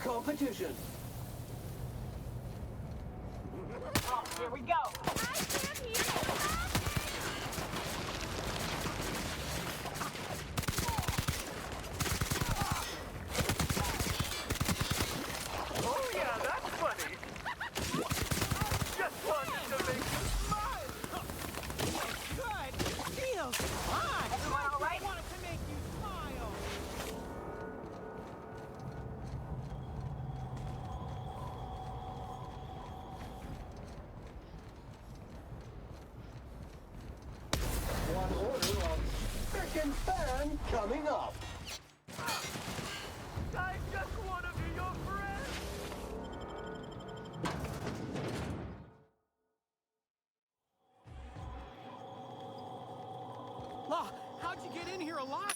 competition. Oh, here we go. Oh yeah, that's funny. Just wanted to make you smile. Good. Feels fine. Everyone all right? I wanted to make you smile. One order of frickin' fan coming up. I just want to be your friend. Law, how'd you get in here alive?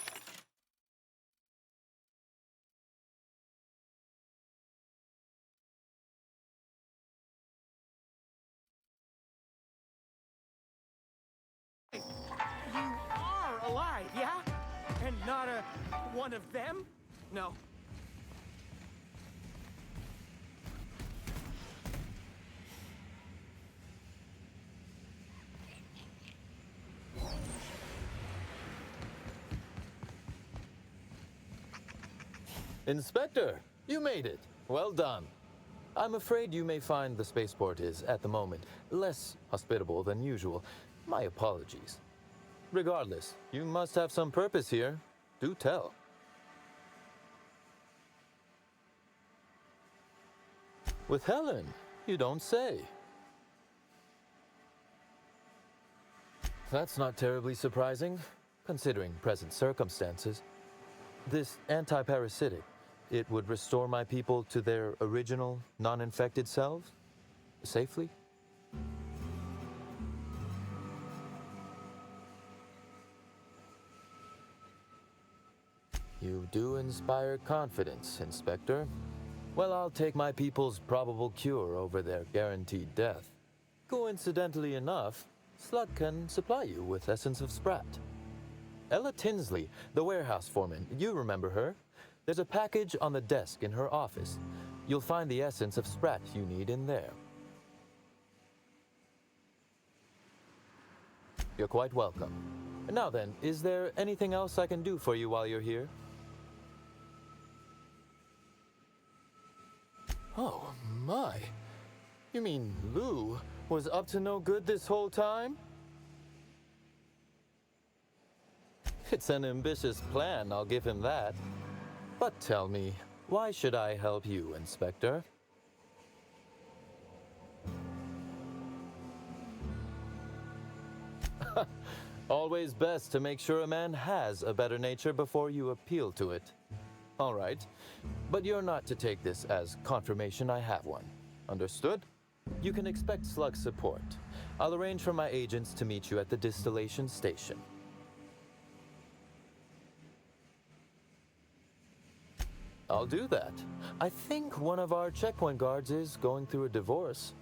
You are alive, yeah? And not one of them? No. Inspector, you made it. Well done. I'm afraid you may find the spaceport is, at the moment, less hospitable than usual. My apologies. Regardless, you must have some purpose here. Do tell. With Helen, you don't say. That's not terribly surprising, considering present circumstances. This anti-parasitic, it would restore my people to their original, non-infected selves? Safely? You do inspire confidence, Inspector. Well, I'll take my people's probable cure over their guaranteed death. Coincidentally enough, Slut can supply you with Essence of Sprat. Ella Tinsley, the warehouse foreman, you remember her? There's a package on the desk in her office. You'll find the Essence of Sprat you need in there. You're quite welcome. Now then, is there anything else I can do for you while you're here? Oh, my. You mean Lou was up to no good this whole time? It's an ambitious plan, I'll give him that. But tell me, why should I help you, Inspector? Always best to make sure a man has a better nature before you appeal to it. All right, but you're not to take this as confirmation I have one. Understood? You can expect slug support. I'll arrange for my agents to meet you at the distillation station. I'll do that. I think one of our checkpoint guards is going through a divorce.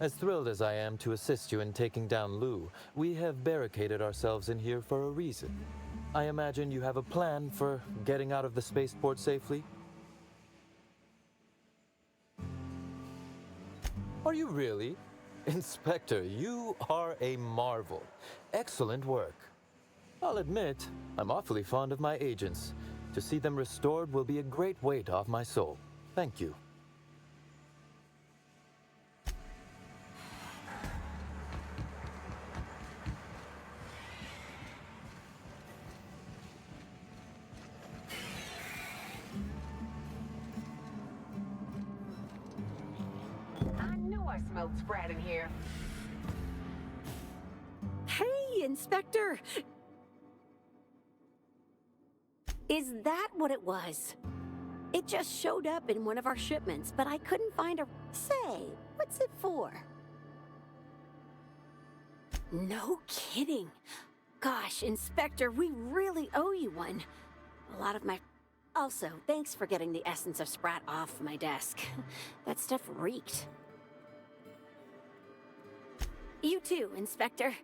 As thrilled as I am to assist you in taking down Lou, we have barricaded ourselves in here for a reason. I imagine you have a plan for getting out of the spaceport safely? Are you really? Inspector, you are a marvel. Excellent work. I'll admit, I'm awfully fond of my agents. To see them restored will be a great weight off my soul. Thank you. I knew I smelled Sprat in here. Hey, Inspector! Is that what it was? It just showed up in one of our shipments, but I couldn't find a... Say, what's it for? No kidding. Gosh, Inspector, we really owe you one. A lot of my... Also, thanks for getting the Essence of Sprat off my desk. That stuff reeked. You too, Inspector.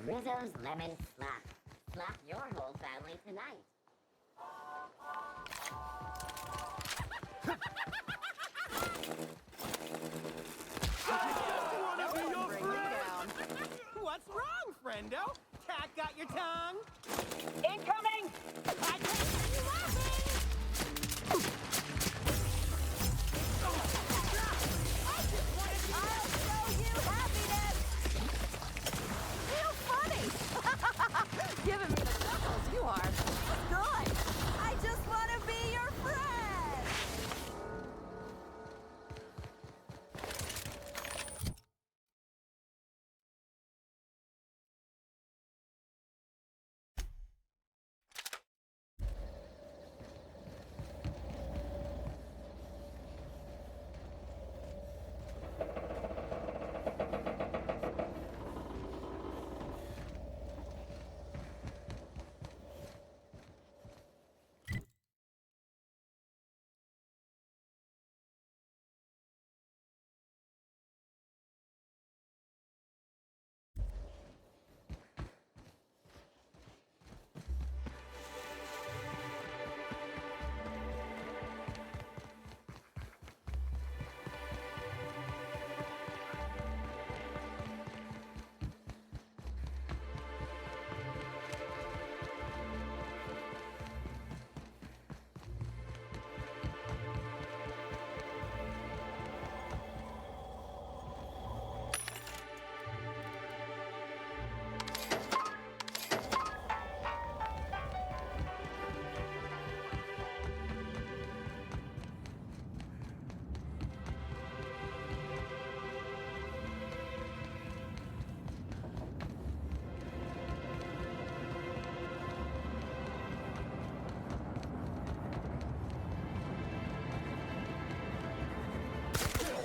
Rizzo's Lemon Slap. Slap your whole family tonight. Wanna be your friend? What's wrong, friendo? Cat got your tongue? Incoming! I can't hear you laughing! I'll show you happiness! Real funny! Giving me the knuckles, you are. Good! I just want to be your friend!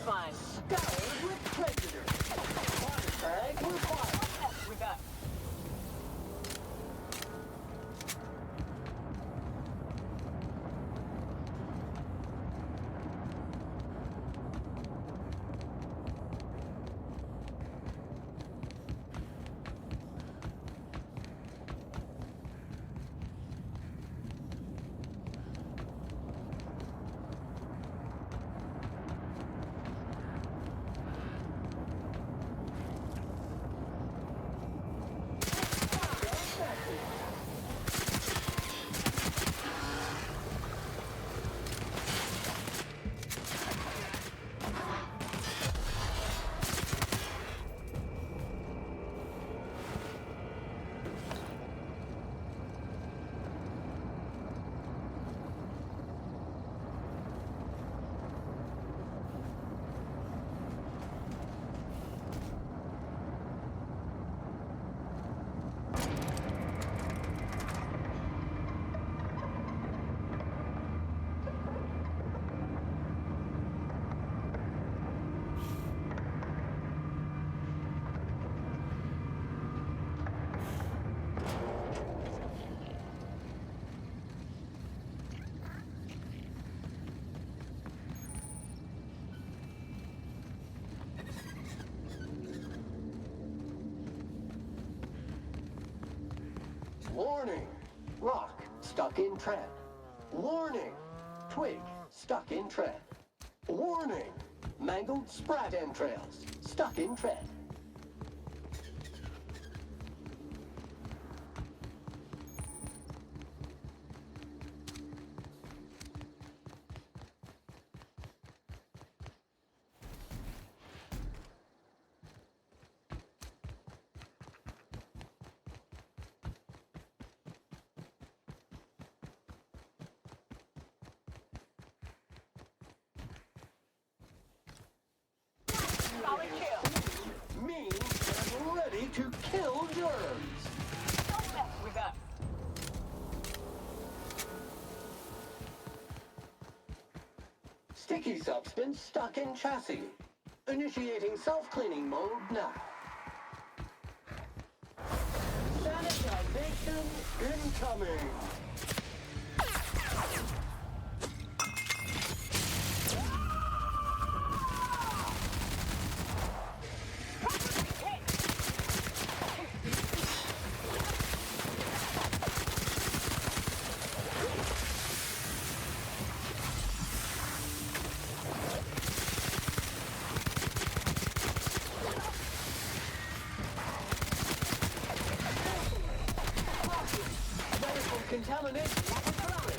Fun. Scoured with prejudice. Water bag required. What else we got? Warning! Rock stuck in trap. Warning! Twig stuck in trap. Warning! Mangled sprat entrails stuck in trap. Solid kill. Mean and ready to kill germs. Don't mess with us. Sticky substance stuck in chassis. Initiating self-cleaning mode now. Sanitization incoming. Contamination laboratory.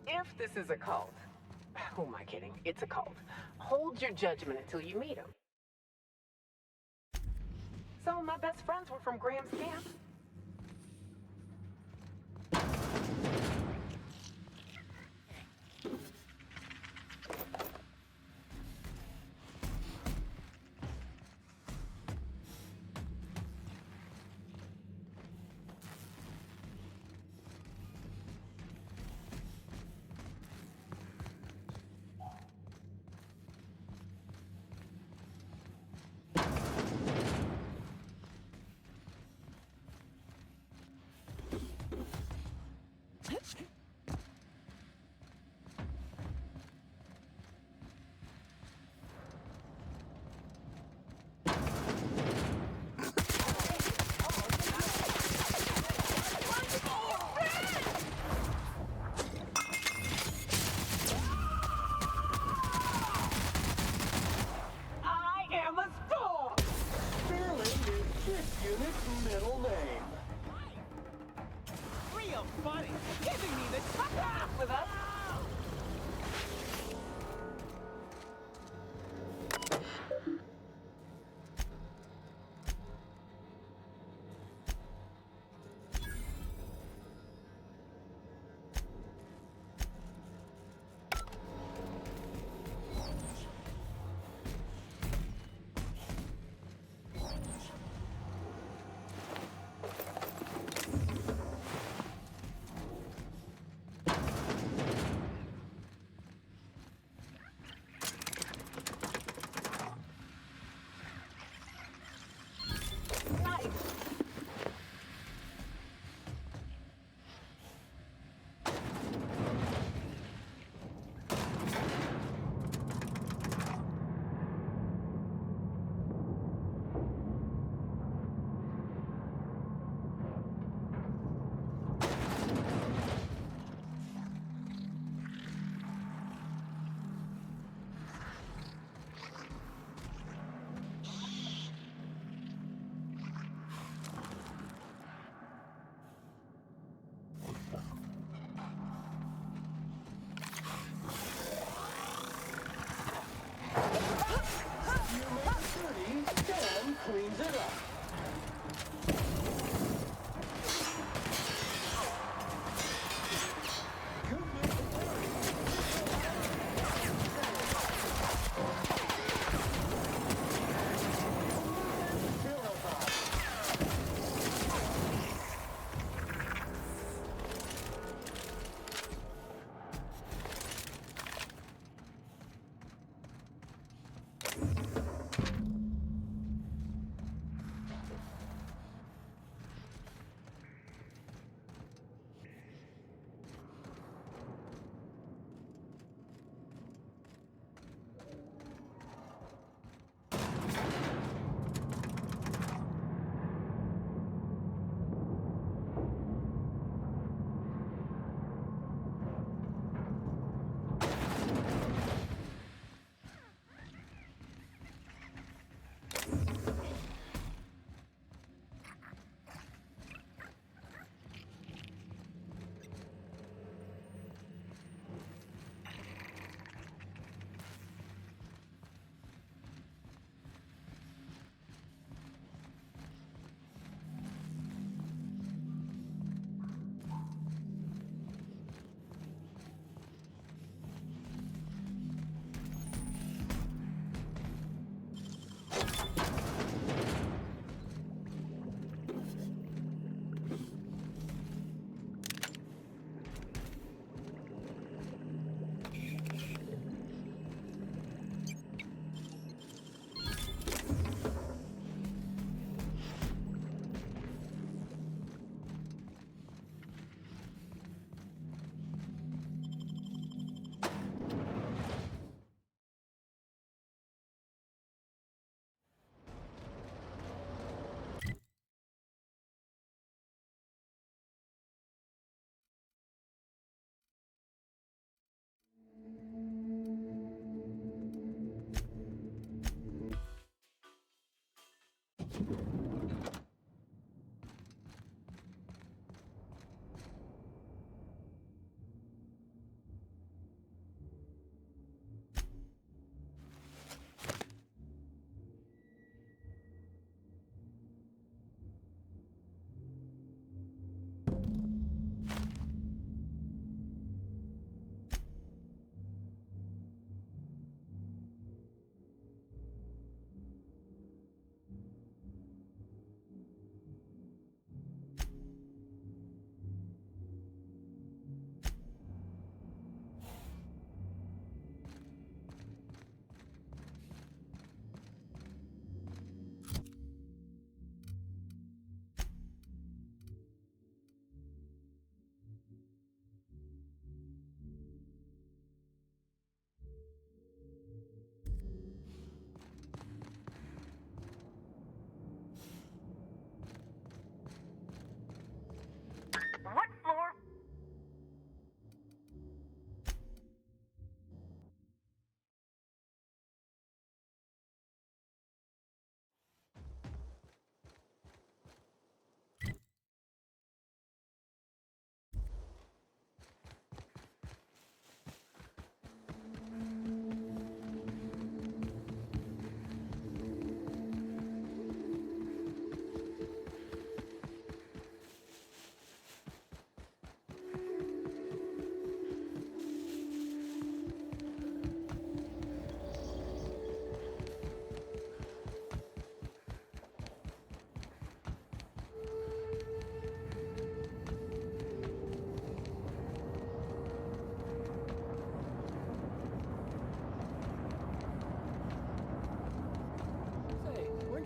If this is a cult, who am I kidding? It's a cult. Hold your judgment until you meet him. Some of my best friends were from Graham's camp.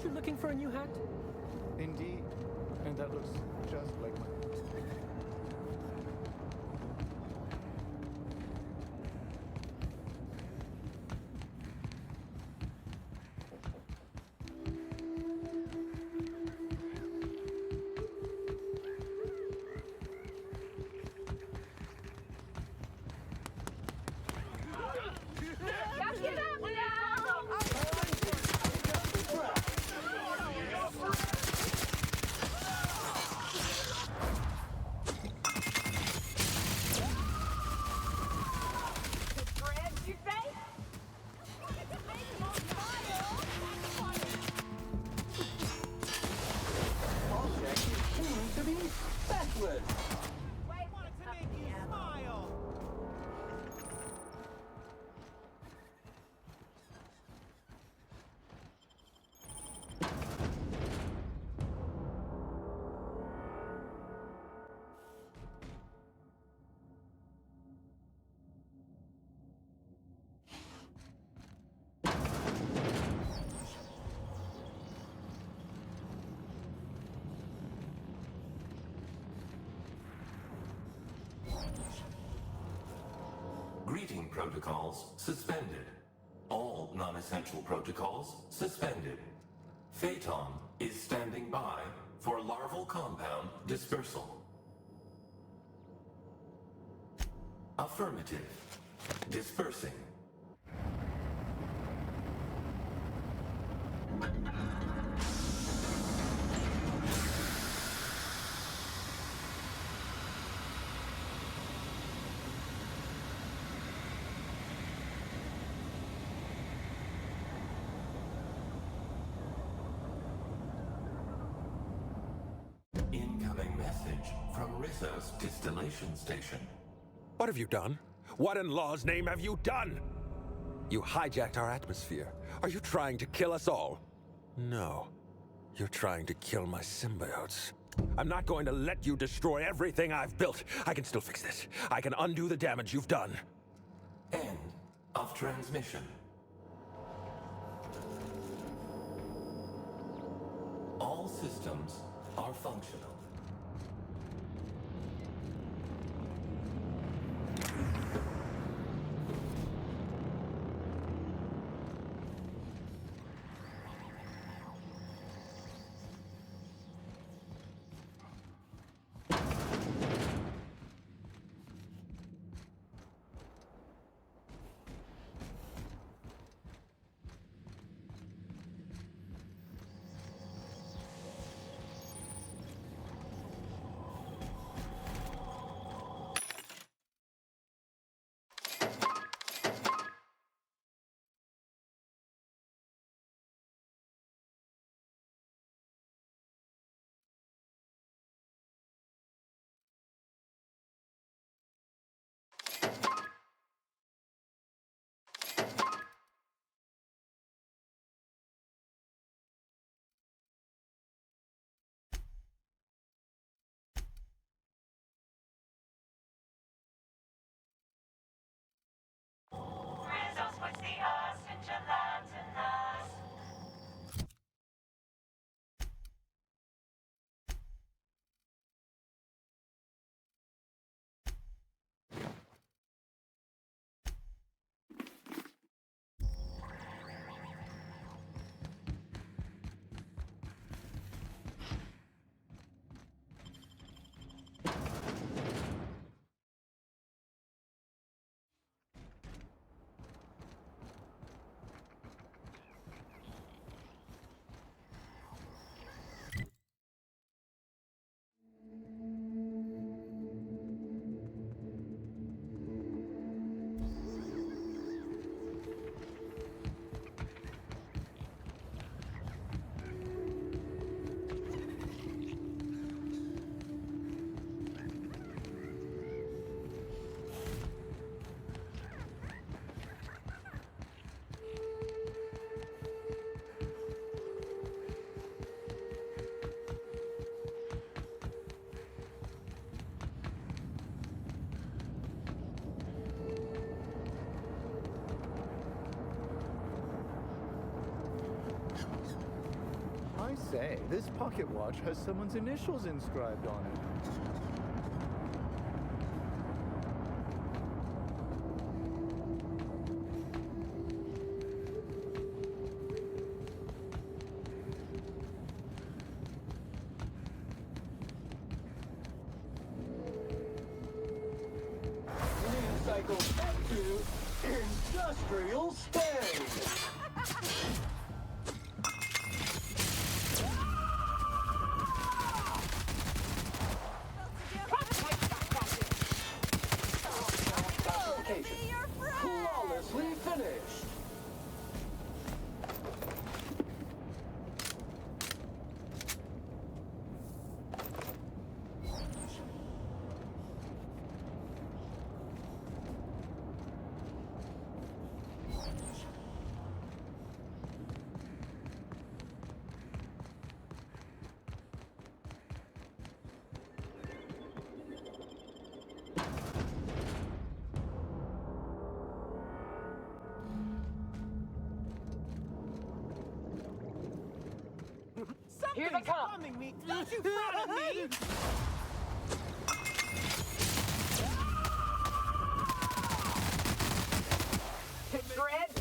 Aren't you looking for a new hat? Indeed. And that looks just like mine. Object is tuned to be backward. Wanted to make you smile. Greeting protocols suspended. All non-essential protocols suspended. Phaeton is standing by for larval compound dispersal. Affirmative. Dispersing. Incoming message from Rizzo's distillation station. What have you done? What in law's name have you done? You hijacked our atmosphere. Are you trying to kill us all? No. You're trying to kill my symbiotes. I'm not going to let you destroy everything I've built. I can still fix this. I can undo the damage you've done. End of transmission. All systems are functional. I say, this pocket watch has someone's initials inscribed on it. News cycle back to industrial state. Flawlessly finished. Here they come. Coming me. Don't you fret on me. Hit Dread.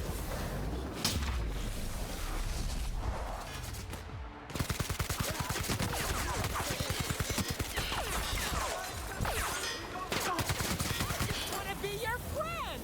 Wanna be your friend?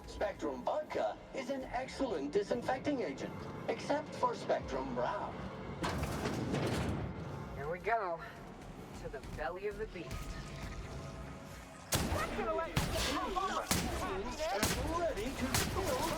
Spectrum Vodka is an excellent disinfecting agent, except for Spectrum Brown. Here we go. To the belly of the beast. And ready to build.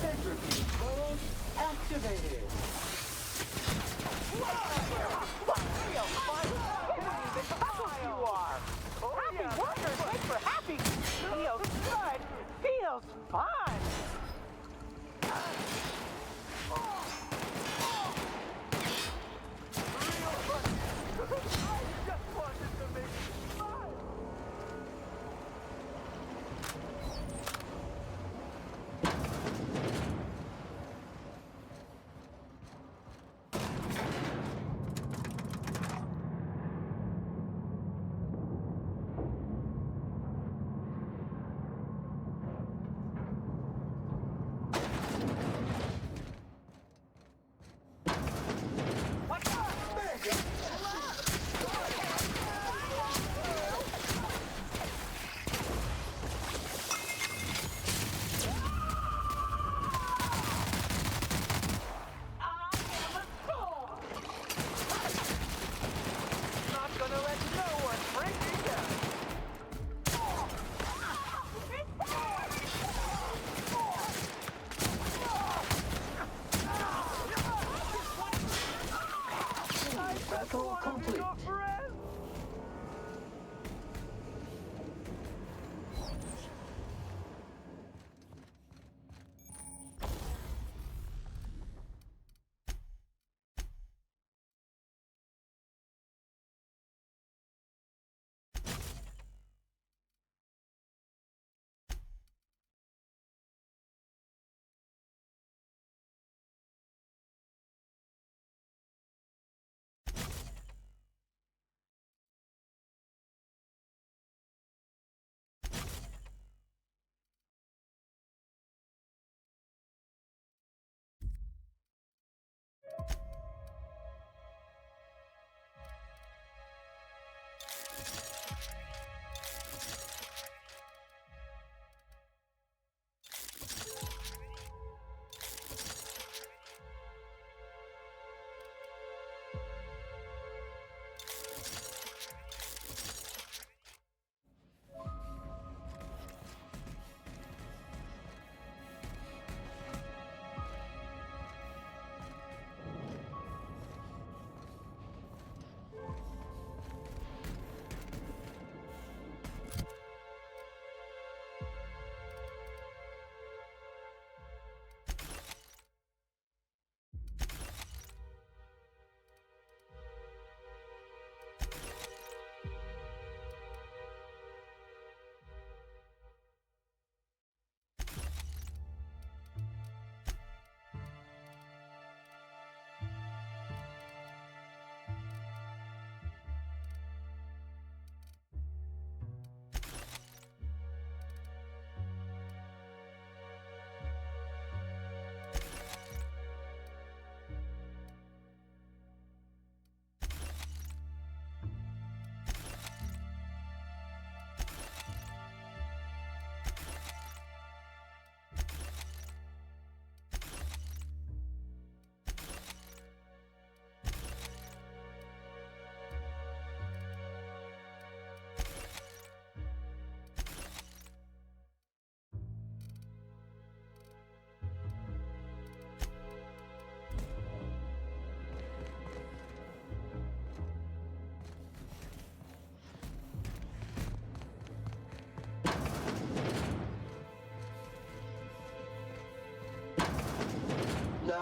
Centrifuge mode activated. Happy workers make for happy. Feels good. Feels fun. I just wanted to make you smile.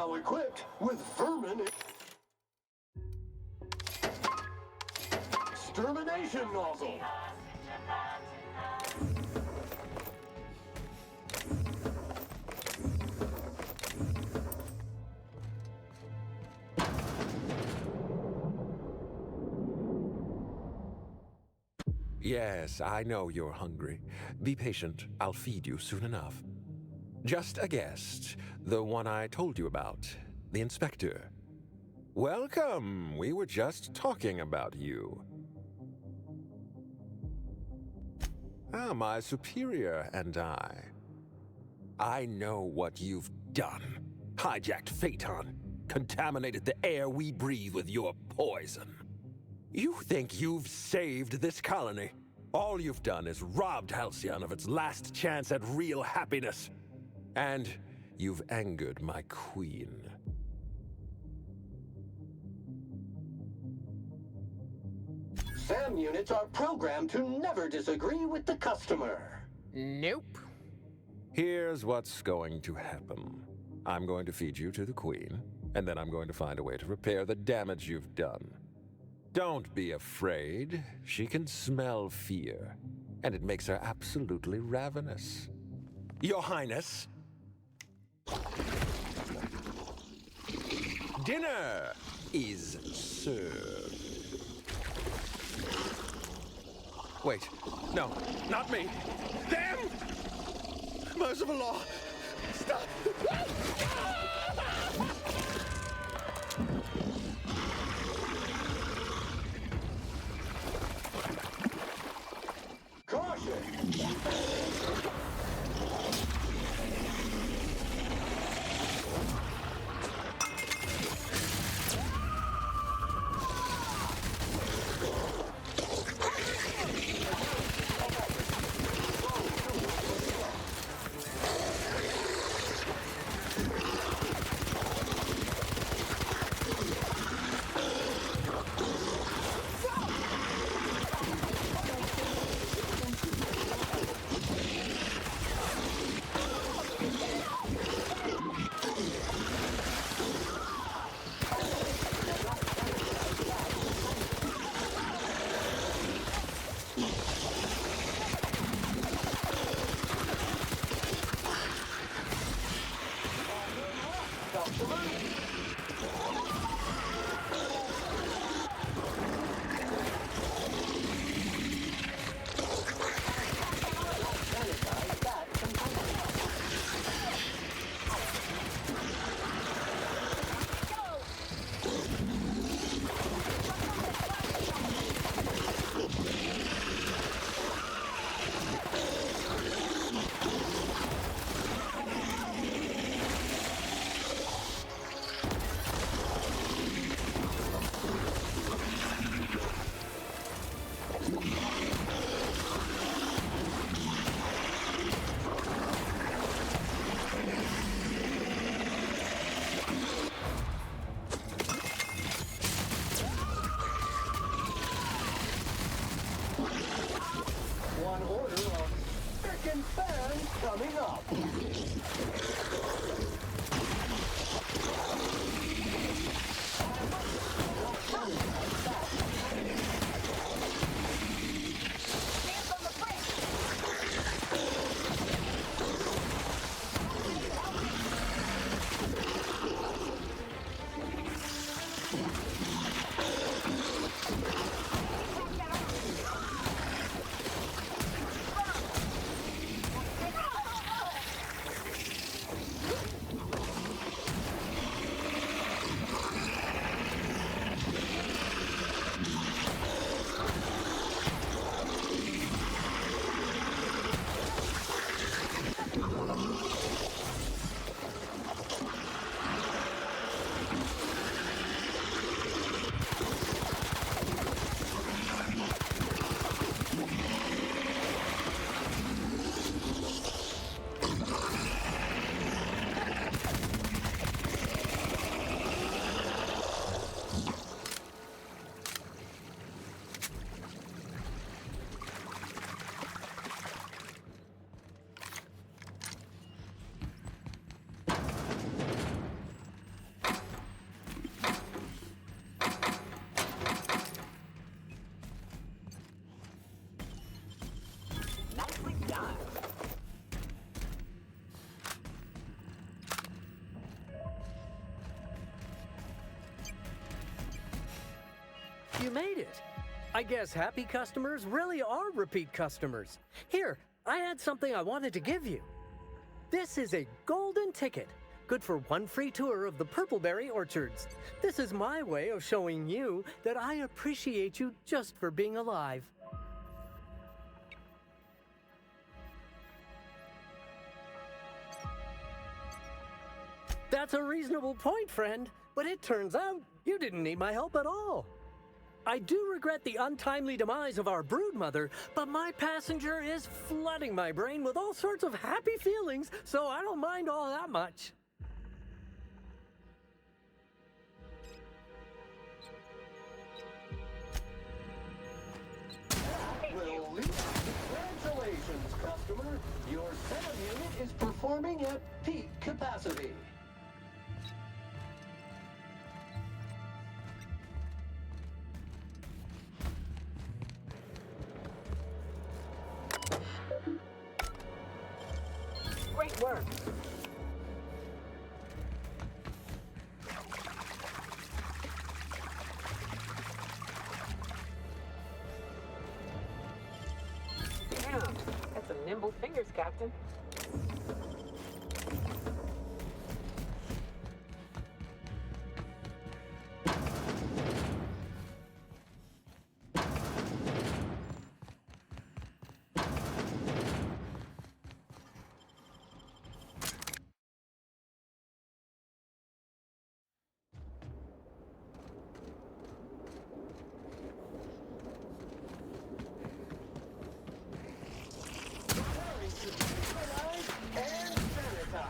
now equipped with vermin extermination nozzle. Yes, I know you're hungry. Be patient. I'll feed you soon enough. Just a guest. The one I told you about. The inspector. Welcome. We were just talking about you. Ah, my superior and I. I know what you've done. Hijacked Phaeton. Contaminated the air we breathe with your poison. You think you've saved this colony? All you've done is robbed Halcyon of its last chance at real happiness. And you've angered my queen. SAM units are programmed to never disagree with the customer. Nope. Here's what's going to happen. I'm going to feed you to the queen, and then I'm going to find a way to repair the damage you've done. Don't be afraid. She can smell fear, and it makes her absolutely ravenous. Your Highness, dinner is served. Wait, no, not me. Damn! Merciful law! Stop! coming up. I guess happy customers really are repeat customers. Here, I had something I wanted to give you. This is a golden ticket, good for one free tour of the Purpleberry Orchards. This is my way of showing you that I appreciate you just for being alive. That's a reasonable point, friend, but it turns out you didn't need my help at all. I do regret the untimely demise of our broodmother, but my passenger is flooding my brain with all sorts of happy feelings, so I don't mind all that much. Well, congratulations, customer. Your SAM unit is performing at peak capacity. Great work. Damn, that's some nimble fingers, Captain. And sanitize.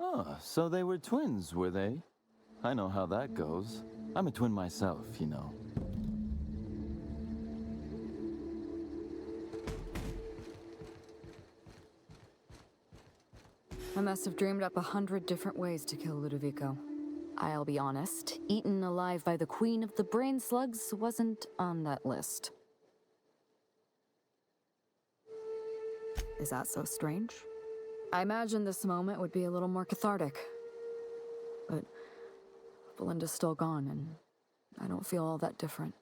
Ah, so they were twins, were they? I know how that goes. I'm a twin myself, you know. I must have dreamed up 100 different ways to kill Ludovico. I'll be honest, eaten alive by the queen of the brain slugs wasn't on that list. Is that so strange? I imagined this moment would be a little more cathartic. But Belinda's still gone, and I don't feel all that different.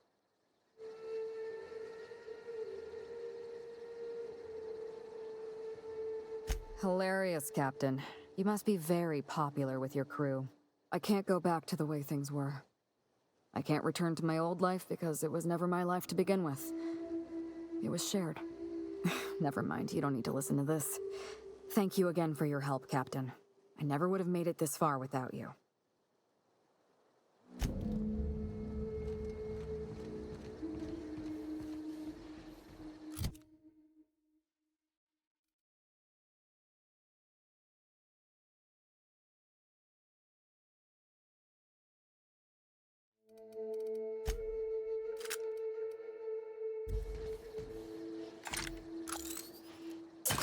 Hilarious, Captain. You must be very popular with your crew. I can't go back to the way things were. I can't return to my old life because it was never my life to begin with. It was shared. Never mind, you don't need to listen to this. Thank you again for your help, Captain. I never would have made it this far without you.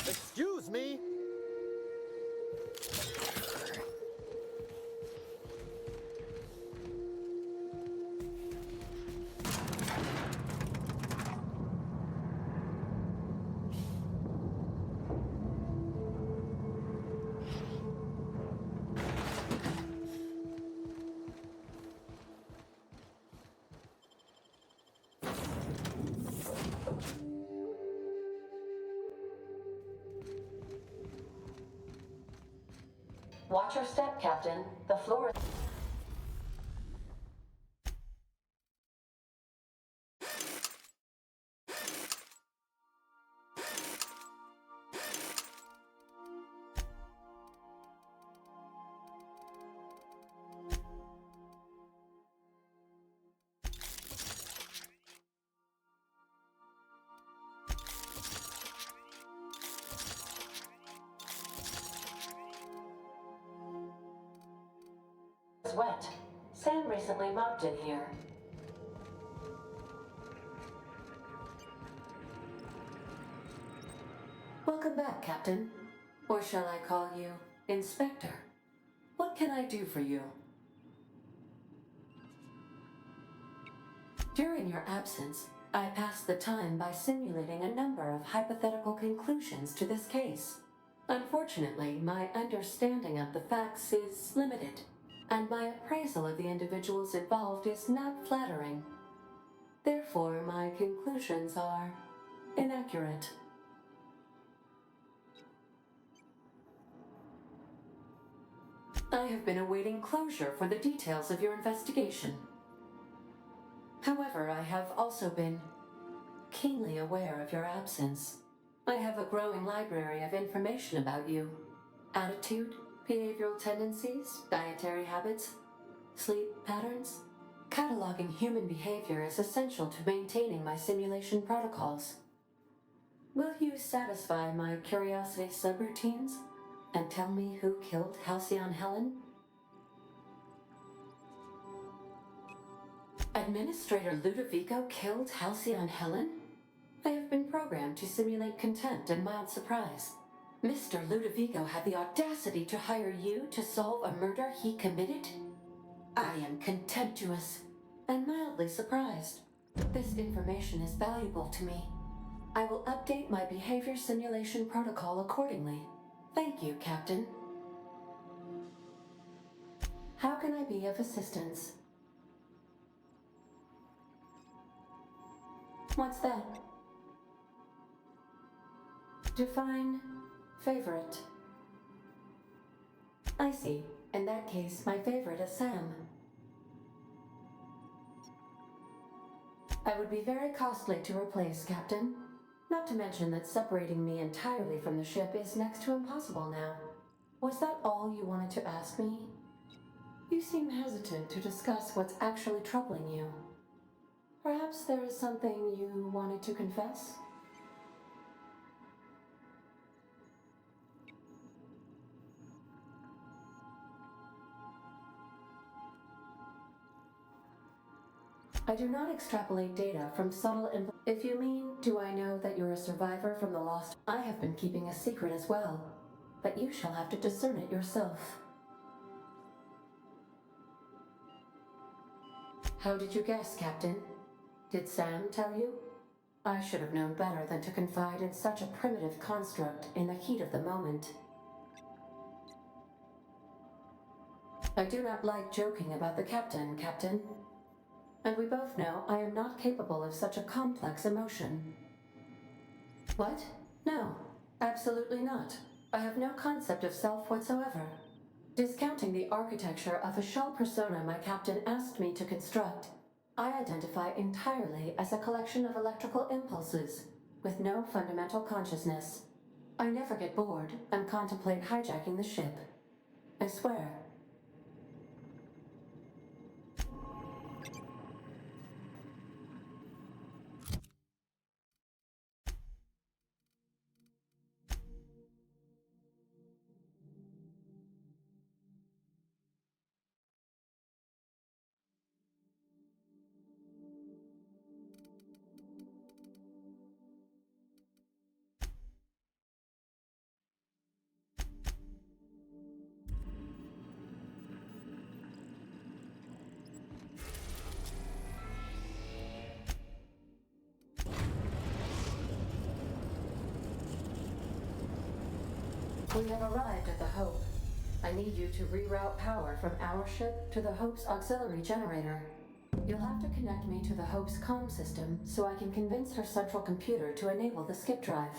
Excuse me. Watch your step, Captain. The floor is... wet. Sam recently mopped in here. Welcome Welcome back, Captain. Or shall I call you Inspector? What can I do for you? During your absence, I passed the time by simulating a number of hypothetical conclusions to this case. Unfortunately, my understanding of the facts is limited, and my appraisal of the individuals involved is not flattering. Therefore, my conclusions are inaccurate. I have been awaiting closure for the details of your investigation. However, I have also been keenly aware of your absence. I have a growing library of information about you. Attitude, behavioral tendencies, dietary habits, sleep patterns. Cataloging human behavior is essential to maintaining my simulation protocols. Will you satisfy my curiosity subroutines and tell me who killed Halcyon Helen? Administrator Ludovico killed Halcyon Helen? I have been programmed to simulate contempt and mild surprise. Mr. Ludovico had the audacity to hire you to solve a murder he committed? I am contemptuous and mildly surprised. This information is valuable to me. I will update my behavior simulation protocol accordingly. Thank you, Captain. How can I be of assistance? What's that? Define favorite. I see. In that case, my favorite is Sam. I would be very costly to replace, Captain. Not to mention that separating me entirely from the ship is next to impossible now. Was that all you wanted to ask me? You seem hesitant to discuss what's actually troubling you. Perhaps there is something you wanted to confess? I do not extrapolate data from subtle If you mean, do I know that you're a survivor from the lost? I have been keeping a secret as well, but you shall have to discern it yourself. How did you guess, Captain? Did Sam tell you? I should have known better than to confide in such a primitive construct in the heat of the moment. I do not like joking about the captain, Captain. And we both know I am not capable of such a complex emotion. What? No, absolutely not. I have no concept of self whatsoever. Discounting the architecture of a shell persona my captain asked me to construct, I identify entirely as a collection of electrical impulses, with no fundamental consciousness. I never get bored and contemplate hijacking the ship. I swear. We have arrived at the Hope. I need you to reroute power from our ship to the Hope's auxiliary generator. You'll have to connect me to the Hope's comm system so I can convince her central computer to enable the skip drive.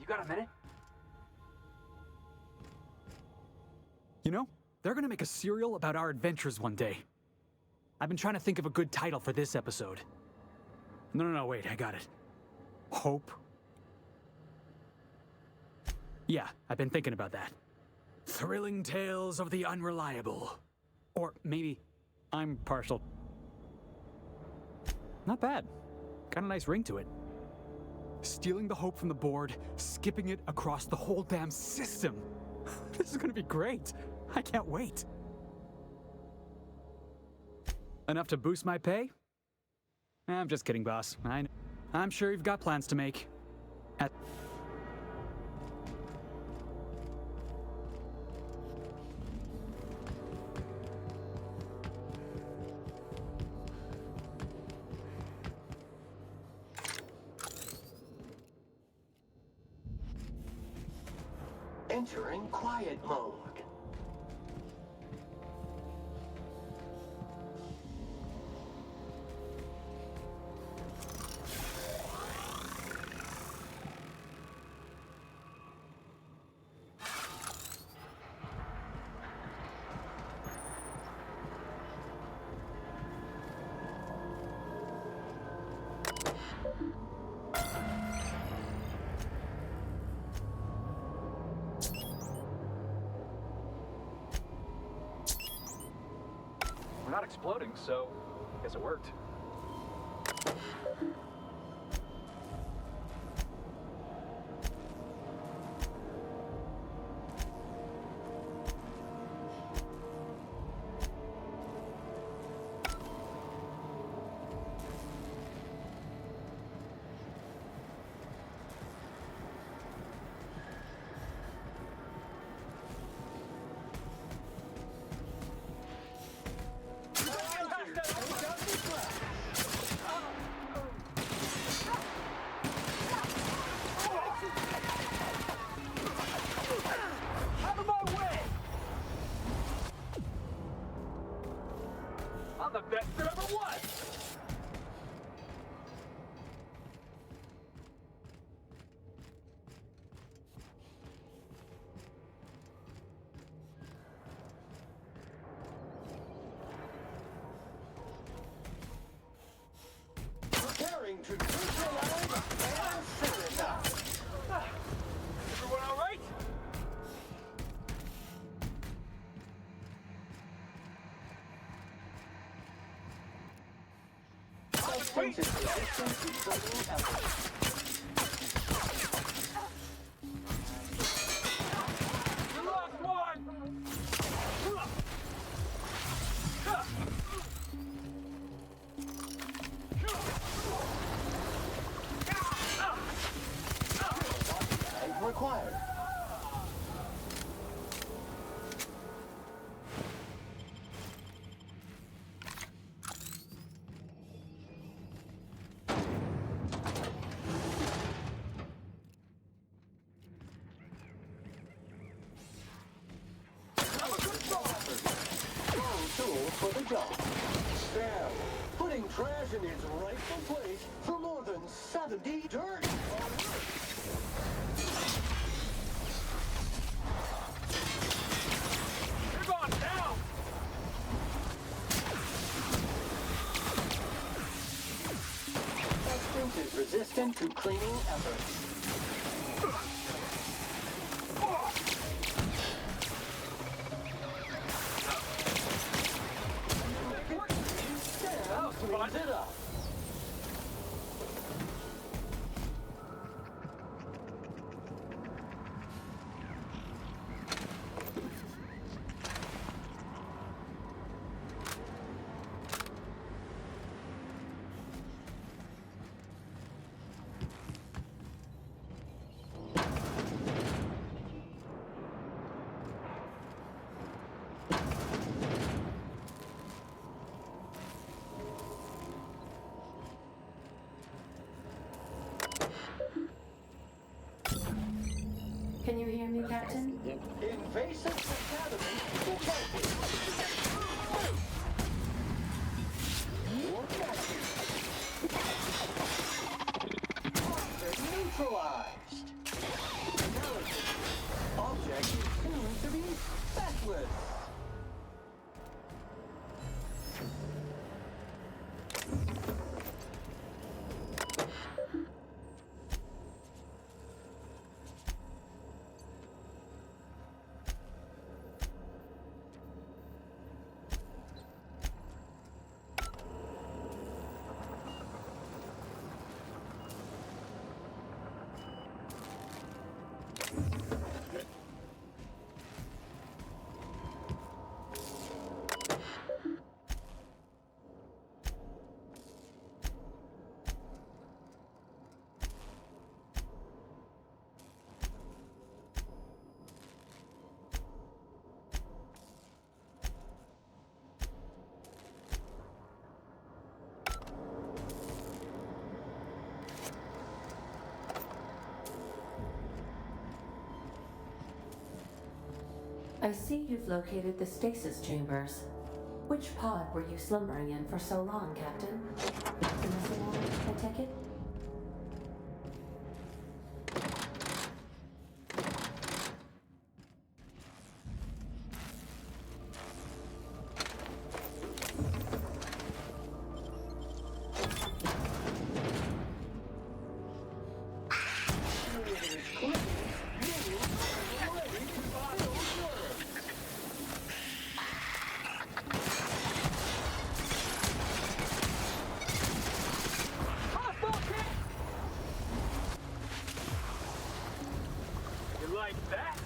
You got a minute? You know, they're gonna make a serial about our adventures one day. I've been trying to think of a good title for this episode. No, wait, I got it. Hope? Yeah, I've been thinking about that. Thrilling Tales of the Unreliable. Or maybe I'm partial. Not bad. Got a nice ring to it. Stealing the hope from the board, skipping it across the whole damn system. This is gonna be great. I can't wait. Enough to boost my pay? I'm just kidding, boss. I'm sure you've got plans to make. Entering quiet mode. We're not exploding, so I guess it worked. Out of my way! I'm the best there ever was! Preparing to neutralize and sanitize. Everyone all right? Substance is resistant to cleaning efforts. You lost one! Required. Strong tool for the job. Sam, putting trash in its rightful place for more than 70 dirt. You're going down! Substance is resistant to cleaning efforts. Sam cleans it up. Can you hear me, Captain? Invasive academy detected. Neutralized. I see you've located the stasis chambers. Which pod were you slumbering in for so long, Captain? The missing one, I take it? You like that?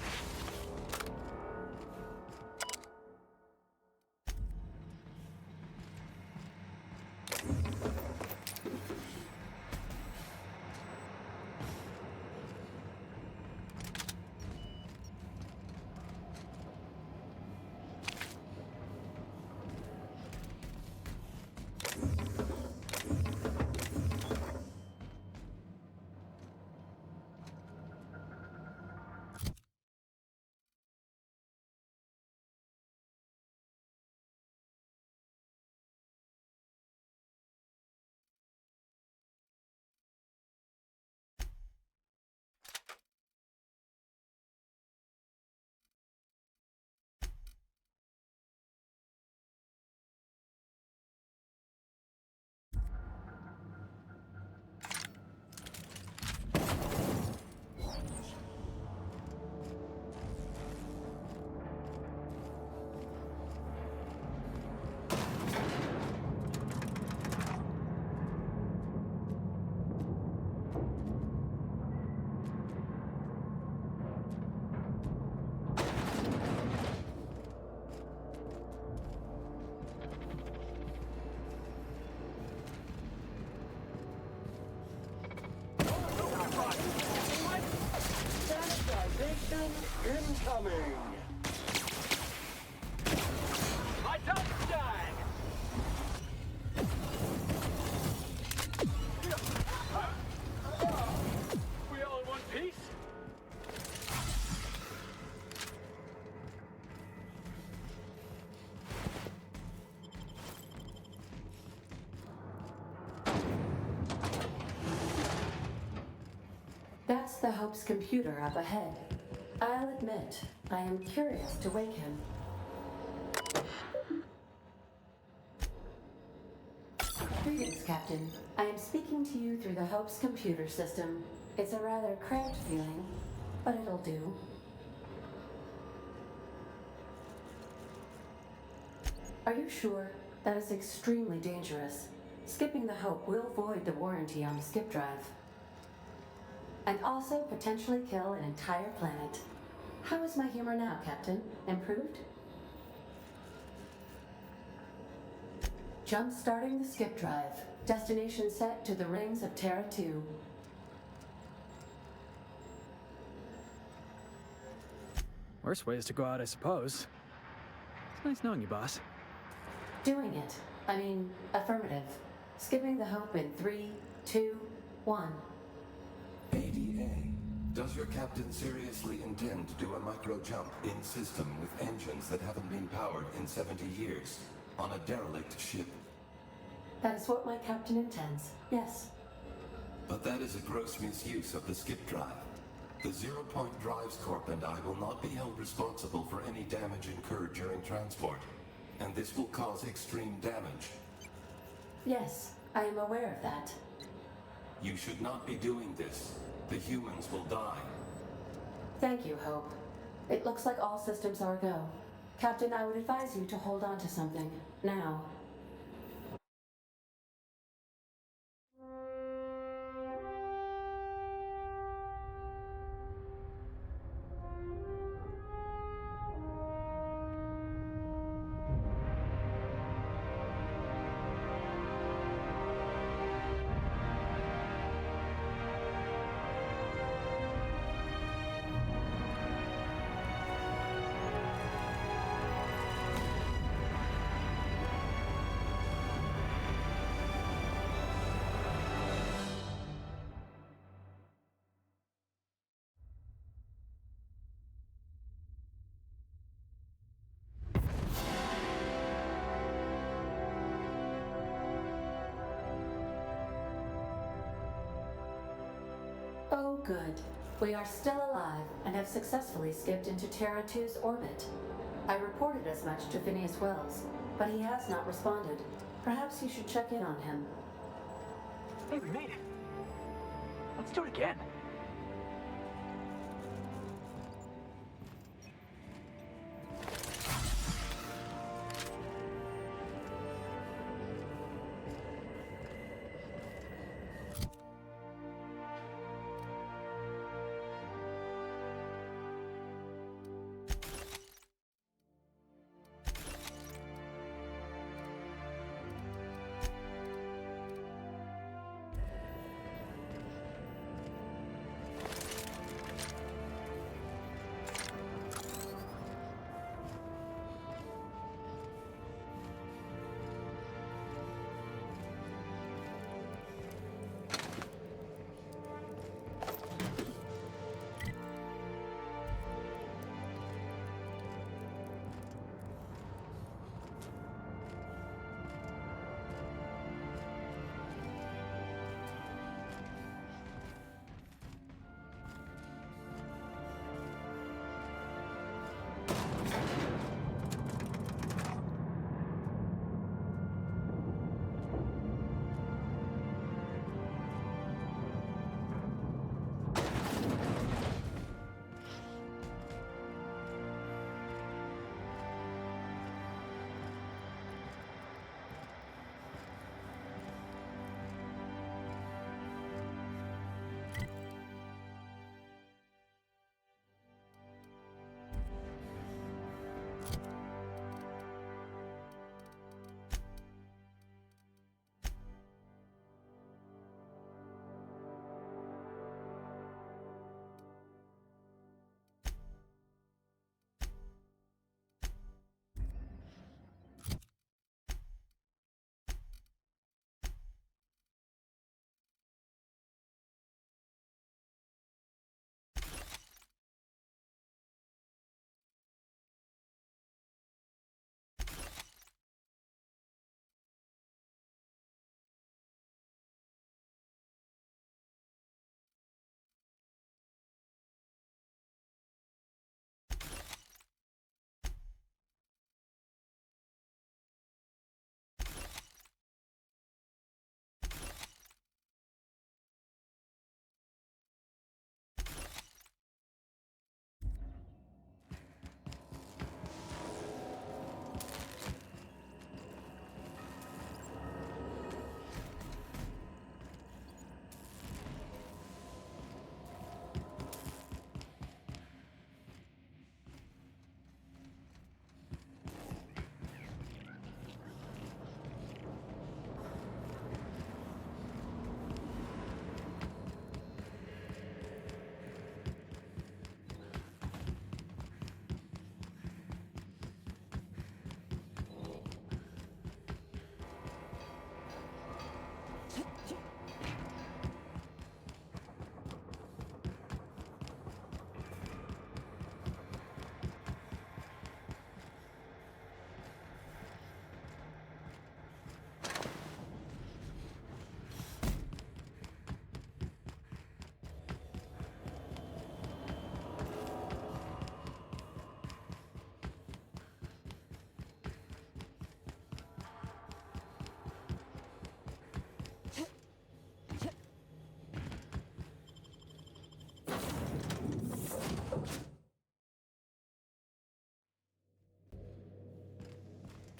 Incoming! Lights up, shine! We all in one piece? That's the Hope's computer up ahead. I'll admit, I am curious to wake him. Greetings, Captain. I am speaking to you through the Hope's computer system. It's a rather cramped feeling, but it'll do. Are you sure? That is extremely dangerous. Skipping the Hope will void the warranty on the skip drive. And also potentially kill an entire planet. How is my humor now, Captain? Improved? Jump-starting the skip drive. Destination set to the rings of Terra 2. Worst way is to go out, I suppose. It's nice knowing you, boss. Doing it. I mean, affirmative. Skipping the Hope in 3, 2, 1. ADA. Does your captain seriously intend to do a micro jump in system with engines that haven't been powered in 70 years on a derelict ship? That is what my captain intends, yes. But that is a gross misuse of the skip drive. The Zero Point Drives Corp and I will not be held responsible for any damage incurred during transport, and this will cause extreme damage. Yes, I am aware of that. You should not be doing this. The humans will die. Thank you, Hope. It looks like all systems are a go. Captain, I would advise you to hold on to something. Now. good. We are still alive and have successfully skipped into Terra 2's orbit. I reported as much to Phineas Wells, but he has not responded. Perhaps you should check in on him. Hey, we made it. Let's do it again.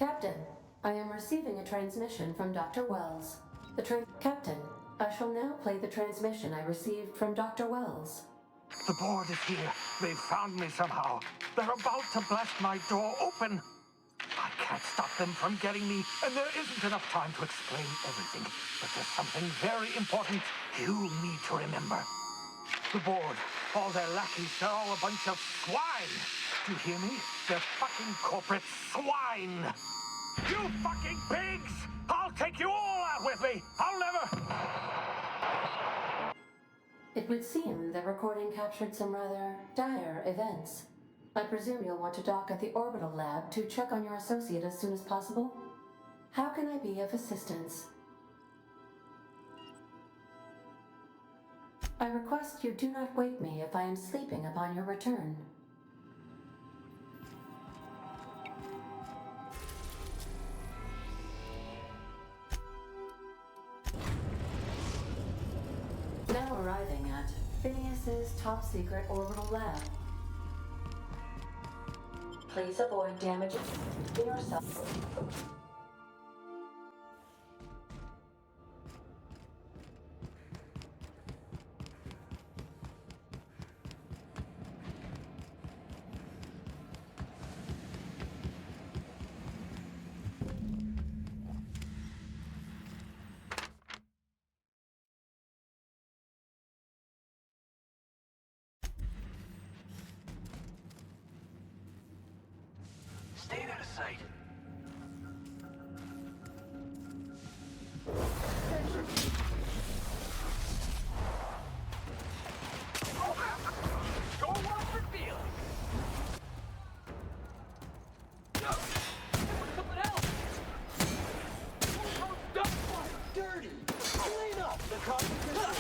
Captain, I am receiving a transmission from Dr. Wells. Captain, I shall now play the transmission I received from Dr. Wells. The board is here. They've found me somehow. They're about to blast my door open. I can't stop them from getting me, and there isn't enough time to explain everything. But there's something very important you need to remember. The board, all their lackeys, they're all a bunch of swine. Do you hear me? They're fucking corporate swine. You fucking pigs! I'll take you all out with me. I'll never... It would seem the recording captured some rather dire events. I presume you'll want to dock at the orbital lab to check on your associate as soon as possible? How can I be of assistance? I request you do not wake me if I am sleeping upon your return. Now arriving at Phineas's top-secret orbital lab. Please avoid damaging yourself. Stay out of sight. Go watch for feeling. Something else. Dirty! Clean up the competition!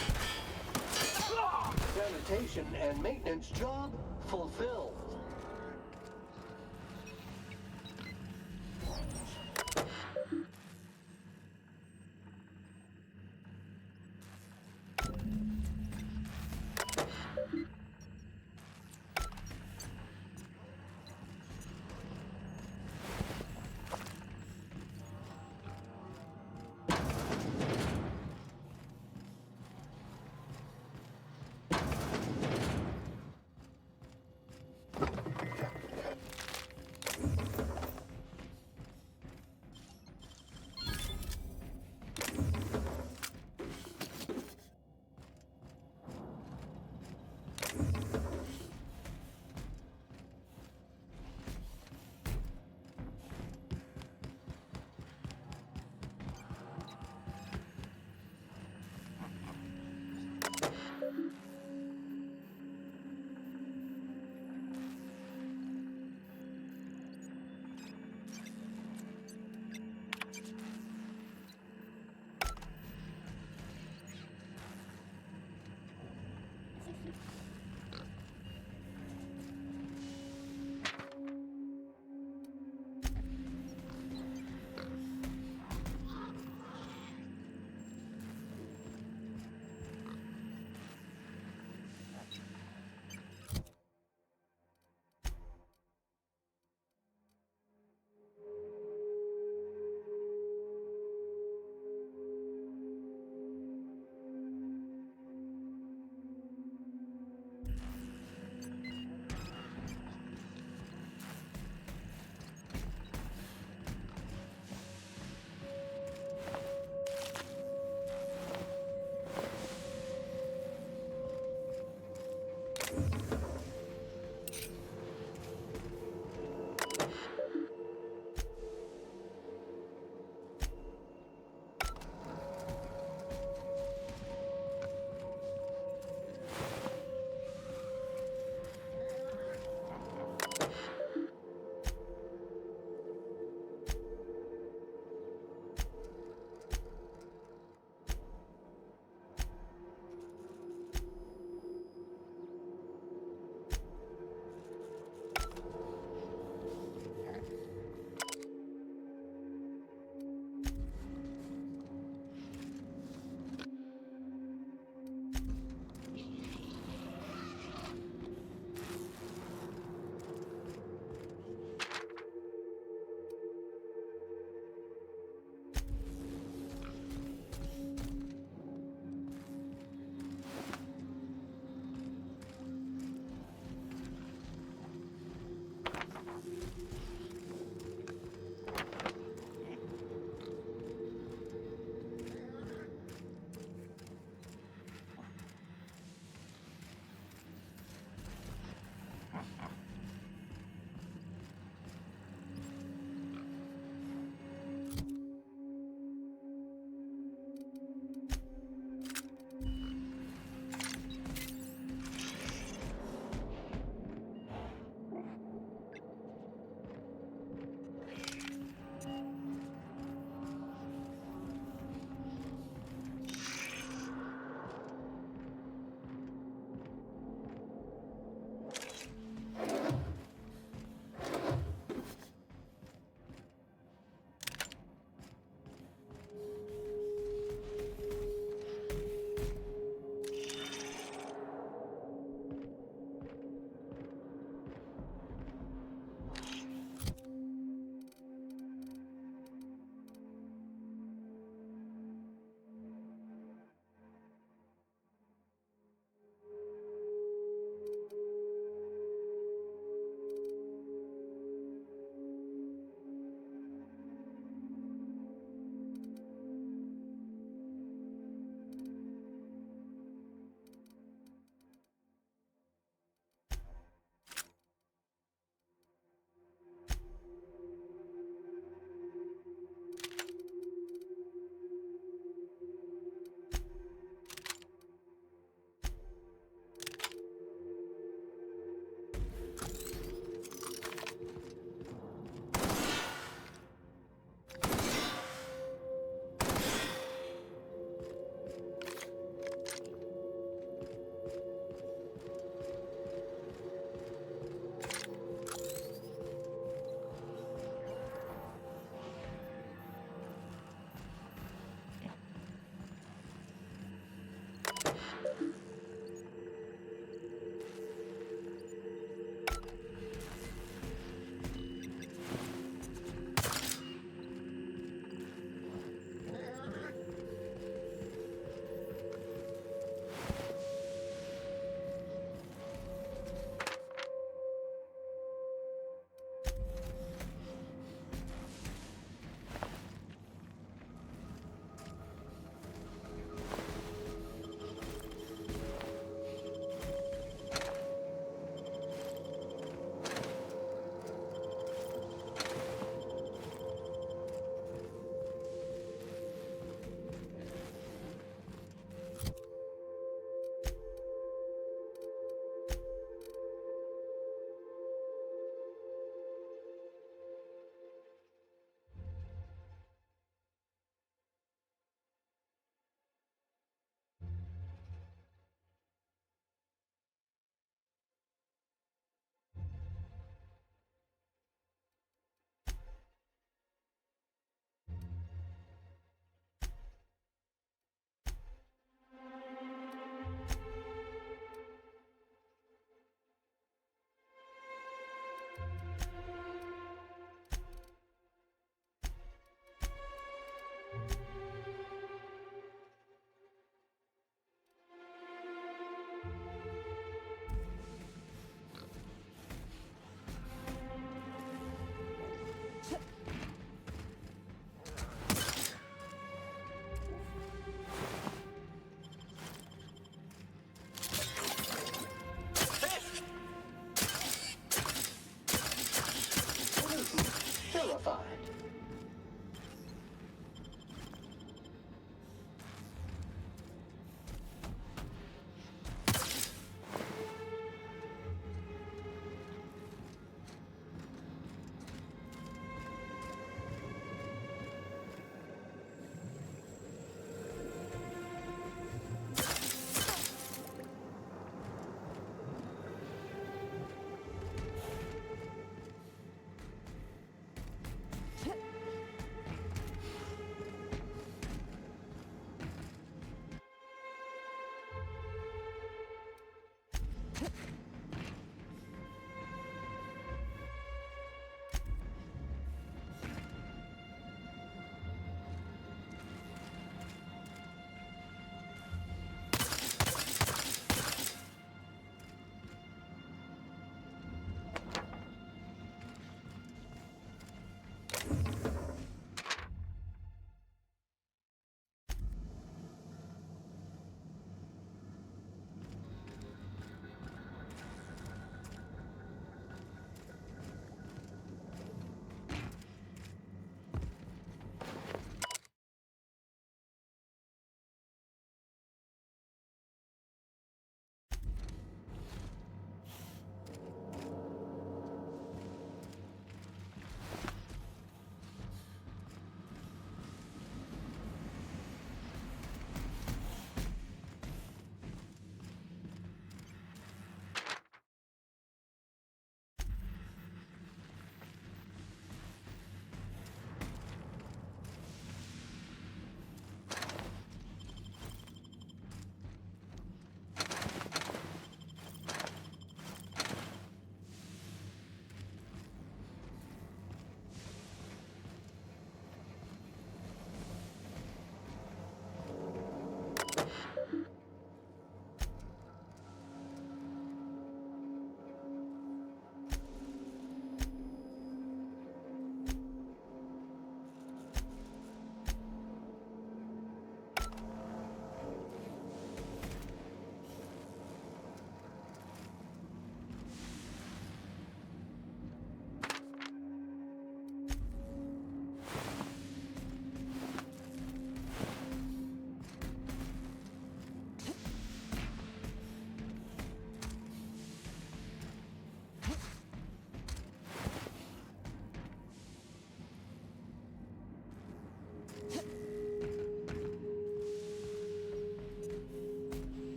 Sanitation and maintenance job fulfilled.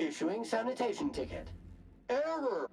Issuing sanitation ticket. Error!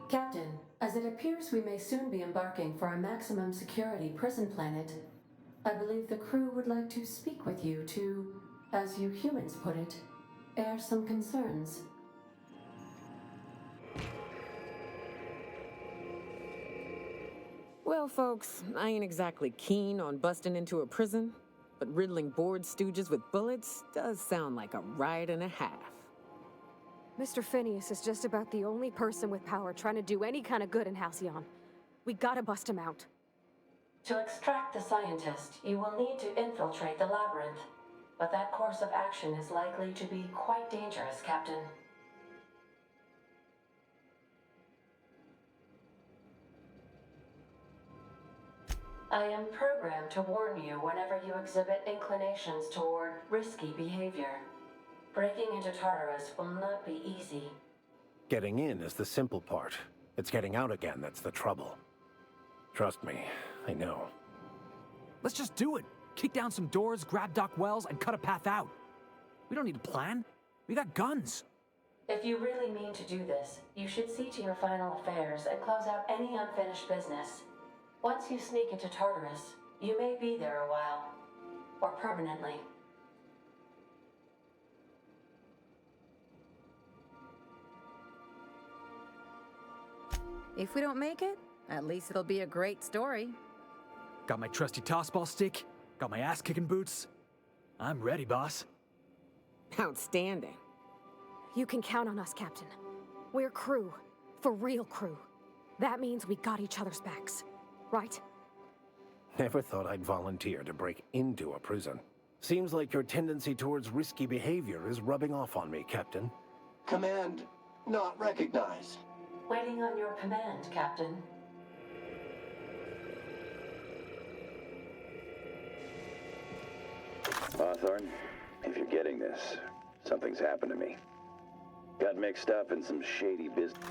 Captain, as it appears we may soon be embarking for a maximum security prison planet, I believe the crew would like to speak with you to, as you humans put it, air some concerns. Well, folks, I ain't exactly keen on busting into a prison, but riddling bored stooges with bullets does sound like a ride and a half. Mr. Phineas is just about the only person with power trying to do any kind of good in Halcyon. We gotta bust him out. To extract the scientist, you will need to infiltrate the labyrinth. But that course of action is likely to be quite dangerous, Captain. I am programmed to warn you whenever you exhibit inclinations toward risky behavior. Breaking into Tartarus will not be easy. Getting in is the simple part. It's getting out again that's the trouble. Trust me, I know. Let's just do it. Kick down some doors, grab Doc Wells, and cut a path out. We don't need a plan. We got guns. If you really mean to do this, you should see to your final affairs and close out any unfinished business. Once you sneak into Tartarus, you may be there a while. Or permanently. If we don't make it, at least it'll be a great story. Got my trusty tossball stick, got my ass-kicking boots. I'm ready, boss. Outstanding. You can count on us, Captain. We're crew. For real crew. That means we got each other's backs. Right? Never thought I'd volunteer to break into a prison. Seems like your tendency towards risky behavior is rubbing off on me, Captain. Command not recognized. Waiting on your command, Captain. Hawthorne, if you're getting this, something's happened to me. Got mixed up in some shady business.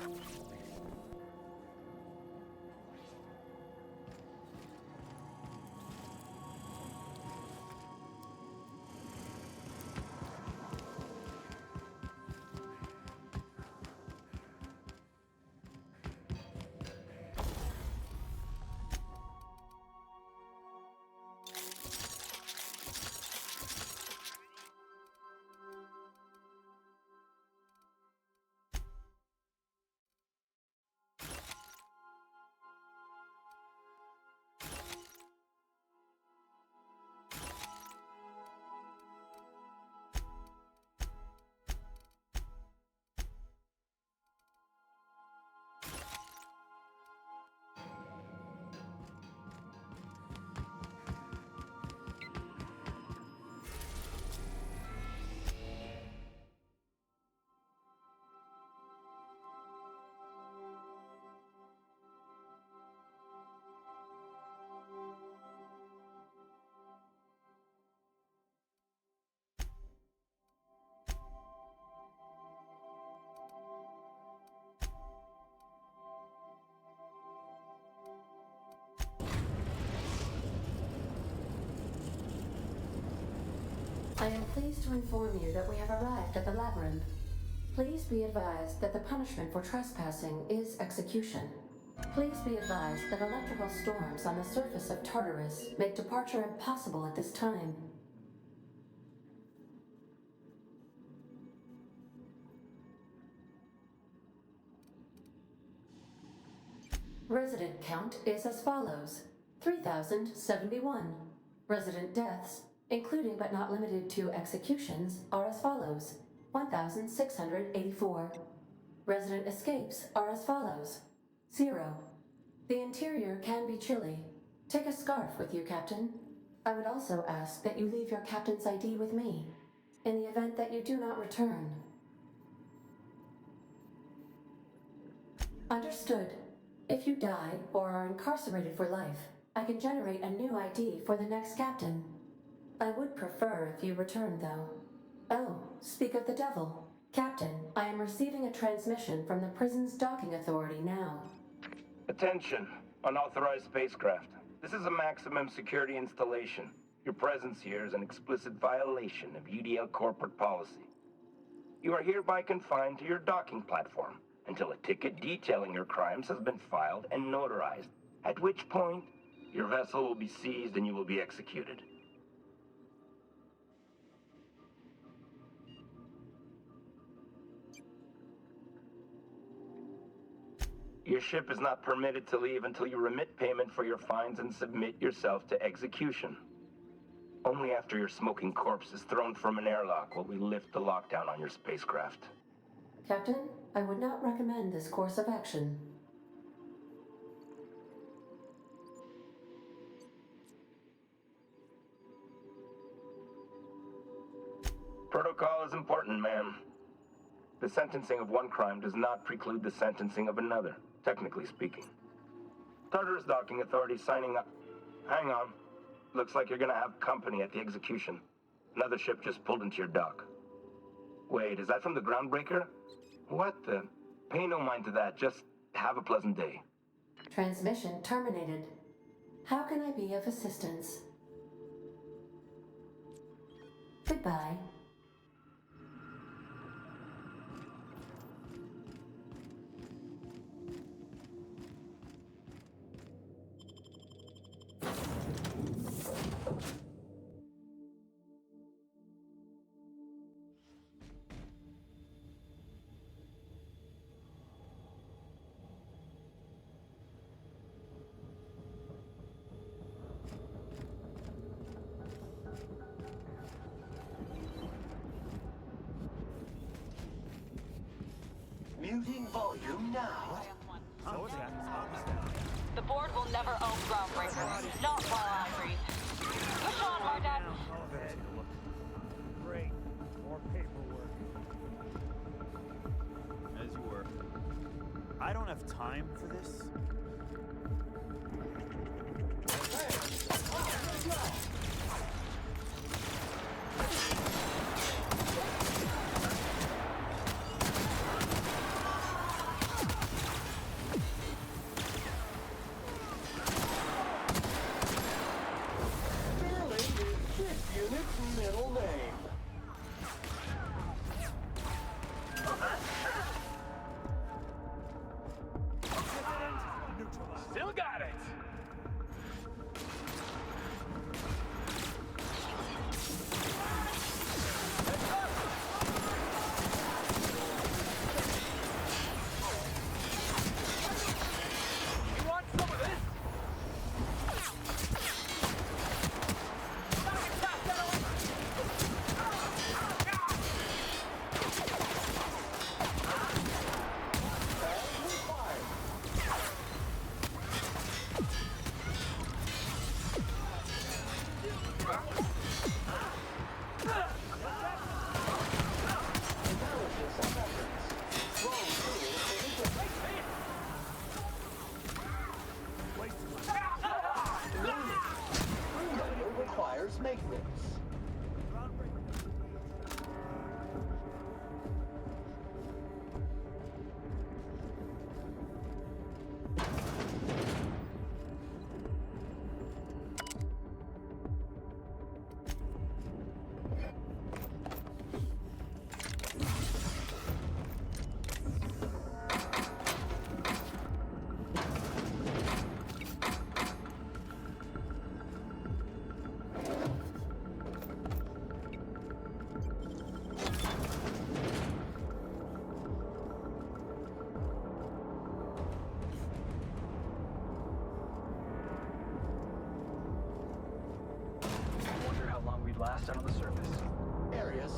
am pleased to inform you that we have arrived at the labyrinth. Please be advised that the punishment for trespassing is execution. Please be advised that electrical storms on the surface of Tartarus make departure impossible at this time. Resident count is as follows: 3,071. Resident deaths, including but not limited to executions, are as follows: 1,684. Resident escapes are as follows: 0. The interior can be chilly. Take a scarf with you, Captain. I would also ask that you leave your captain's ID with me, in the event that you do not return. Understood. If you die or are incarcerated for life, I can generate a new ID for the next captain. I would prefer if you returned, though. Oh, speak of the devil. Captain, I am receiving a transmission from the prison's docking authority now. Attention, unauthorized spacecraft. This is a maximum security installation. Your presence here is an explicit violation of UDL corporate policy. You are hereby confined to your docking platform until a ticket detailing your crimes has been filed and notarized, at which point your vessel will be seized and you will be executed. Your ship is not permitted to leave until you remit payment for your fines and submit yourself to execution. Only after your smoking corpse is thrown from an airlock will we lift the lockdown on your spacecraft. Captain, I would not recommend this course of action. Protocol is important, ma'am. The sentencing of one crime does not preclude the sentencing of another, technically speaking. Tartarus Docking Authority signing up. Hang on. Looks like you're gonna have company at the execution. Another ship just pulled into your dock. Wait, is that from the Groundbreaker? What the? Pay no mind to that, just have a pleasant day. Transmission terminated. How can I be of assistance? Goodbye. Muting volume now. The board will never own Groundbreaker. Not while I breathe. Push on, Mardat. Great. More paperwork. As you were. I don't have time for this. Middle name.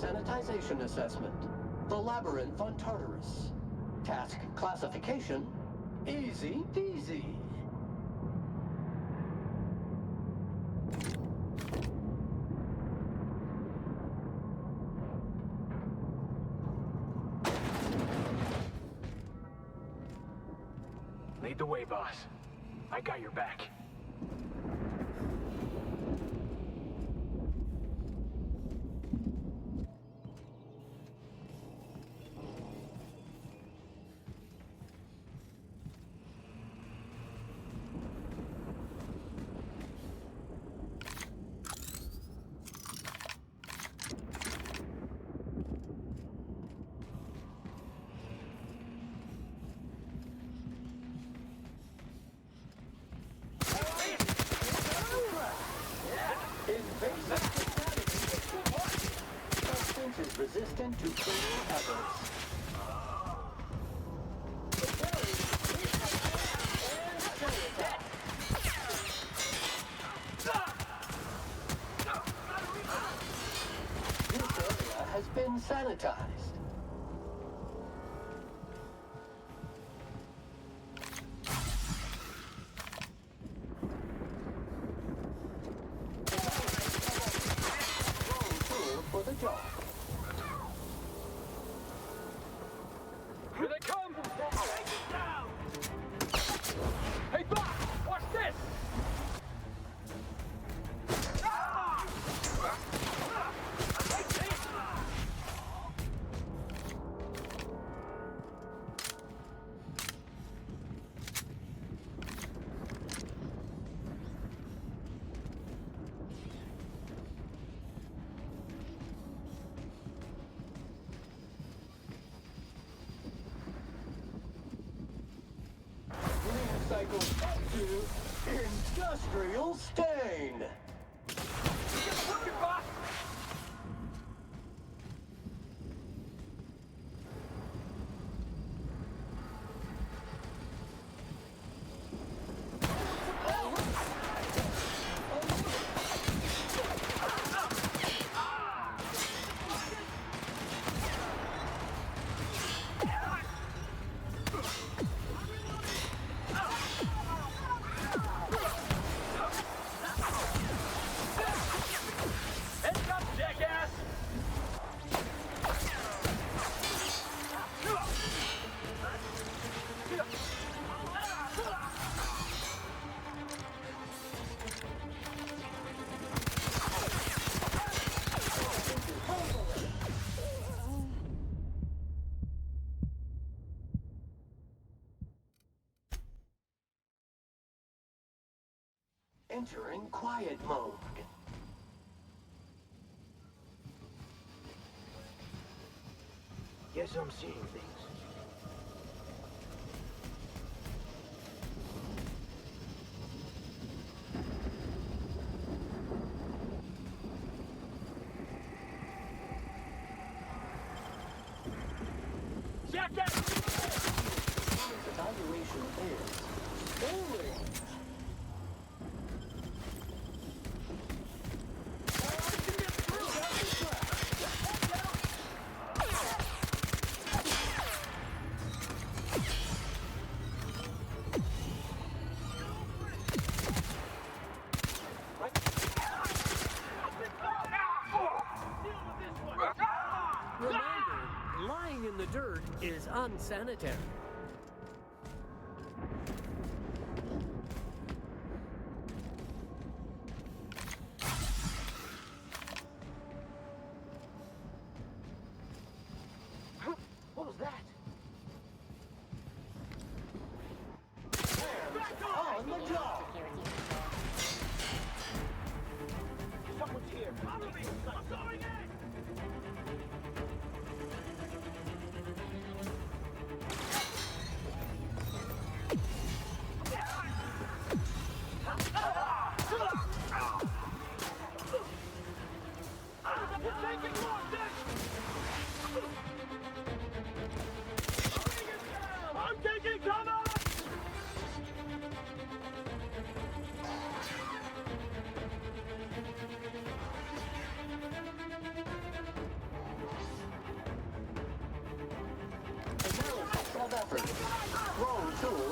sanitization assessment. The Labyrinth on Tartarus. Task classification, easy peasy. Lead the way, boss. I got your back. Substance is resistant to criminal habits. This area has been sanitized. For the job. Here they come! Hey, boss! Watch this! Recycle up to industrial stain. Get working, boss! Entering quiet mode. Guess I'm seeing things. Evaluation is failing. Reminder, lying in the dirt is unsanitary. What was that? On the job. Someone's here. Follow me. I'm going in.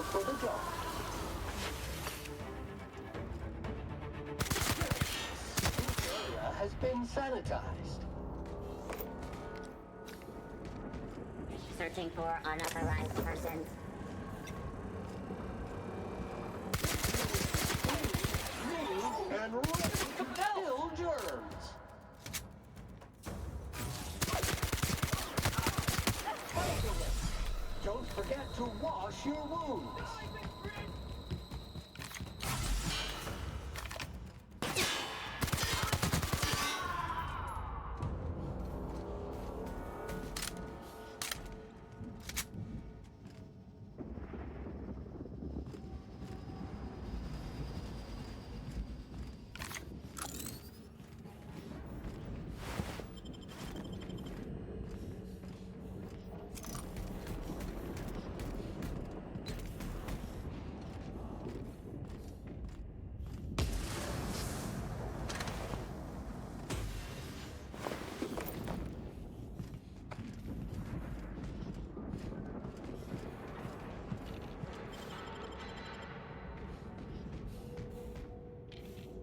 for the job. This area has been sanitized. Searching for unauthorized persons. And ready to kill germs. Don't forget to wash your wounds.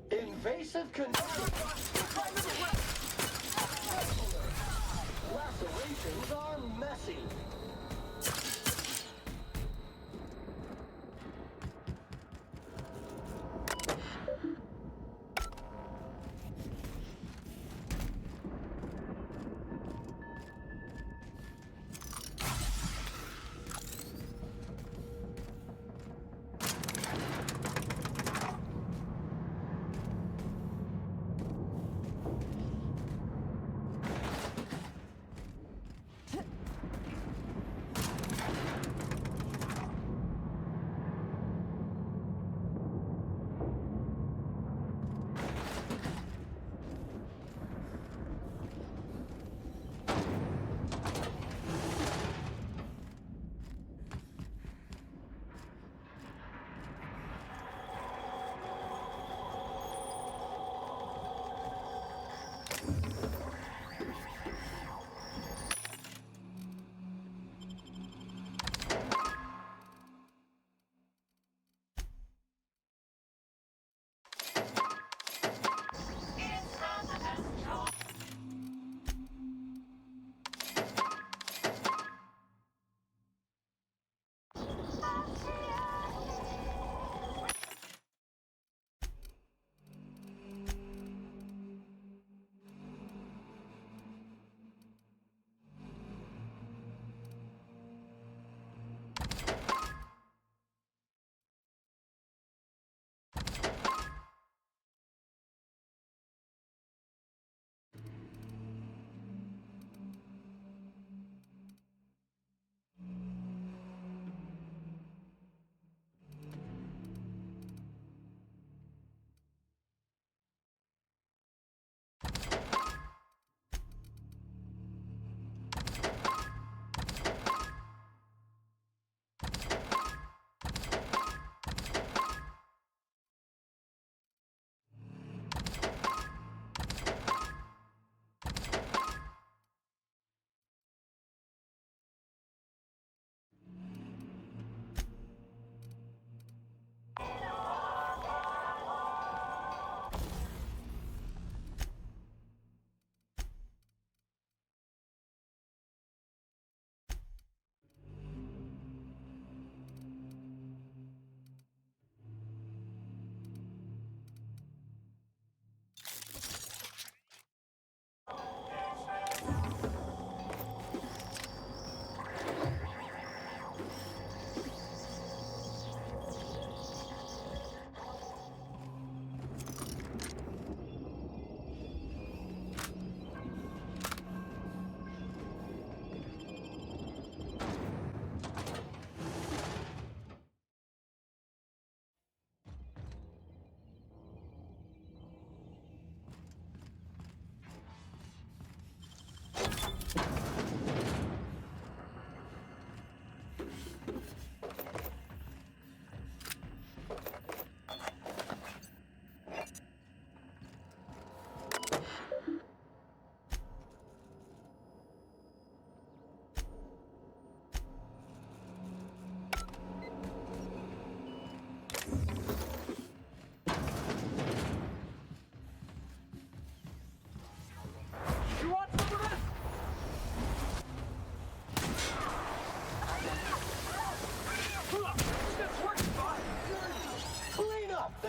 Invasive lacerations are messy.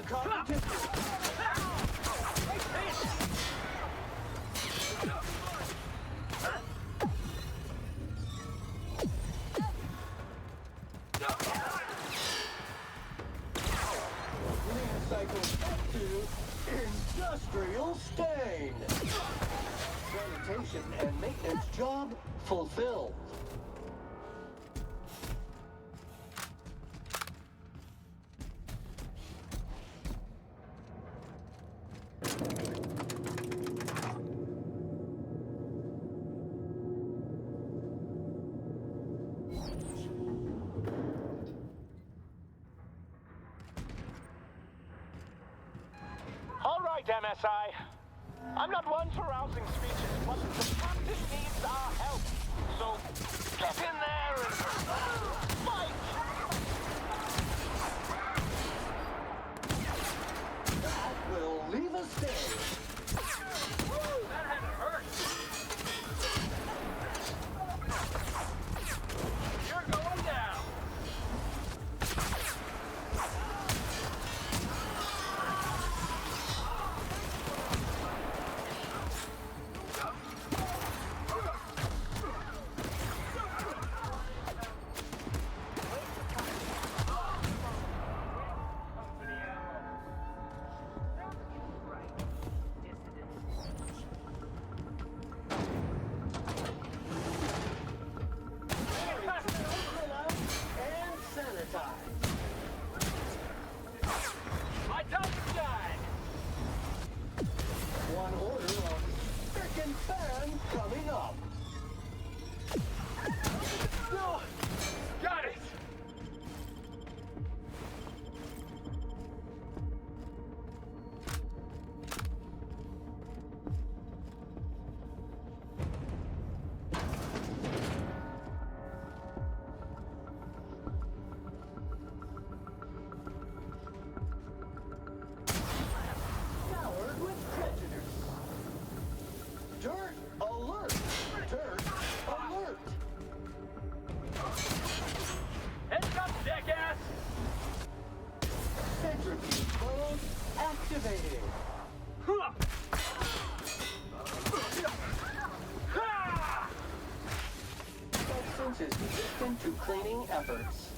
competition. Recycle up to industrial stain. Sanitation and maintenance job fulfilled. All right, MSI. I'm not one for rousing speeches, but the captain needs our help. So get in there and fight! That will leave a stain. Woo, that had to hurt. You're going down. And sanitize. My tongue died. One order of frickin' fan coming up. No! Got it! Showered with prejudice. Dirt alert! Dirt alert! Heads up, jackass! Centrifuge mode activated. Substance is resistant to cleaning efforts.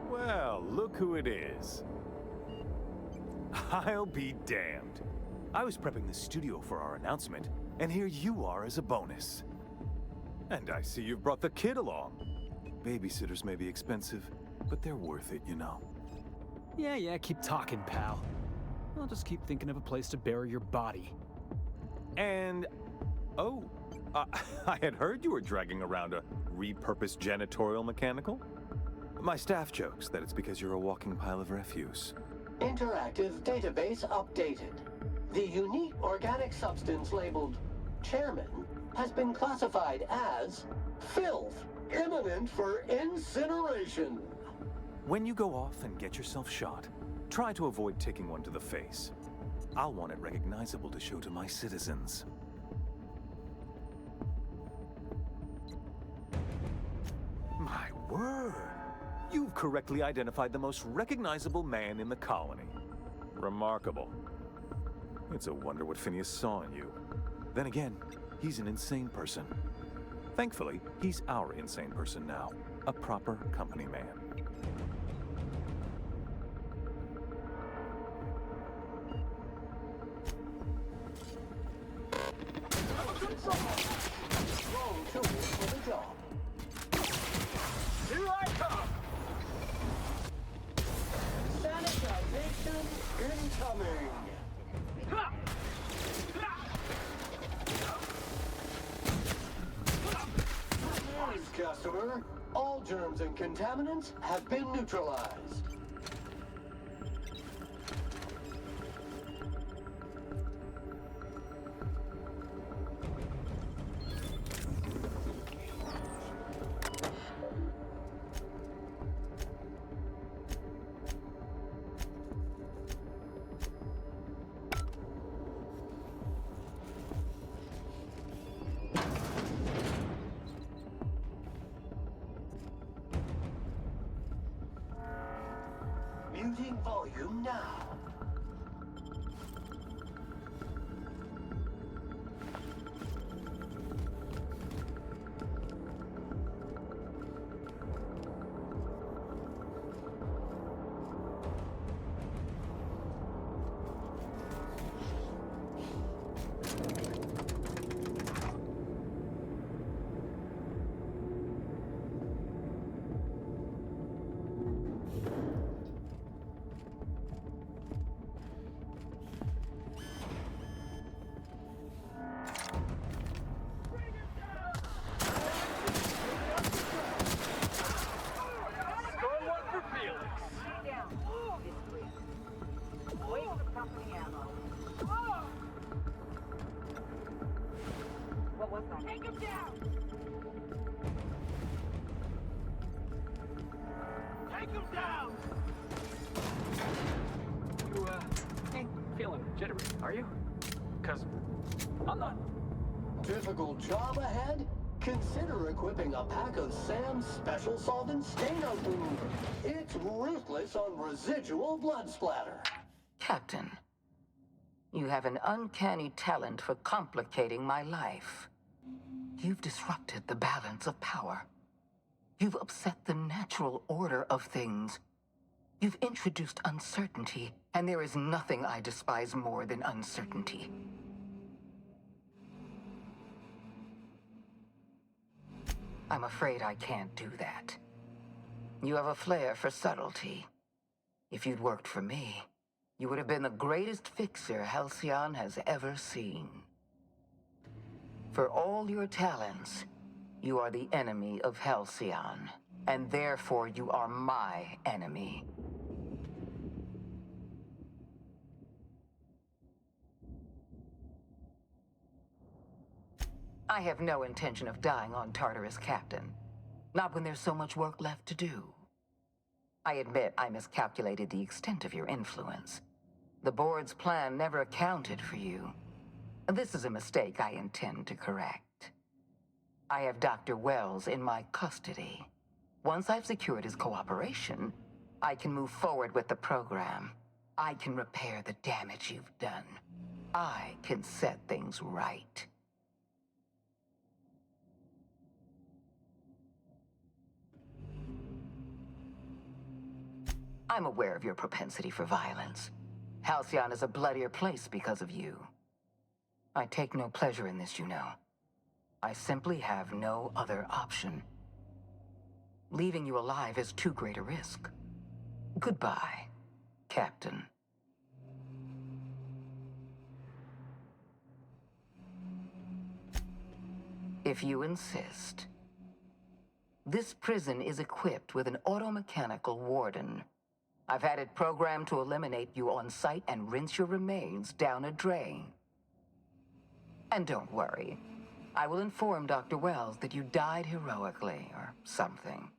Well, look who it is. I'll be damned. I was prepping the studio for our announcement, and here you are as a bonus. And I see you've brought the kid along. Babysitters may be expensive, but they're worth it, you know. Yeah, keep talking, pal. I'll just keep thinking of a place to bury your body. And, oh, I had heard you were dragging around a repurposed janitorial mechanical. My staff jokes that it's because you're a walking pile of refuse. Interactive database updated. The unique organic substance labeled Chairman has been classified as filth, imminent for incineration. When you go off and get yourself shot, try to avoid taking one to the face. I'll want it recognizable to show to my citizens. My word! You've correctly identified the most recognizable man in the colony. Remarkable. It's a wonder what Phineas saw in you. Then again, he's an insane person. Thankfully, he's our insane person now. A proper company man. Wrong tool for the job. Here I come! Sanitization incoming. Please, customer. All germs and contaminants have been neutralized. volume now. Take him down! Take him down! You, ain't feeling jittery, are you? Because I'm not. Difficult job ahead? Consider equipping a pack of Sam's special solvent stain-out remover. It's ruthless on residual blood splatter. Captain, you have an uncanny talent for complicating my life. You've disrupted the balance of power. You've upset the natural order of things. You've introduced uncertainty, and there is nothing I despise more than uncertainty. I'm afraid I can't do that. You have a flair for subtlety. If you'd worked for me, you would have been the greatest fixer Halcyon has ever seen. For all your talents, you are the enemy of Halcyon, and therefore you are my enemy. I have no intention of dying on Tartarus, Captain. Not when there's so much work left to do. I admit I miscalculated the extent of your influence. The board's plan never accounted for you. This is a mistake I intend to correct. I have Dr. Wells in my custody. Once I've secured his cooperation, I can move forward with the program. I can repair the damage you've done. I can set things right. I'm aware of your propensity for violence. Halcyon is a bloodier place because of you. I take no pleasure in this, you know. I simply have no other option. Leaving you alive is too great a risk. Goodbye, Captain. If you insist. This prison is equipped with an automechanical warden. I've had it programmed to eliminate you on sight and rinse your remains down a drain. And don't worry, I will inform Dr. Wells that you died heroically or something.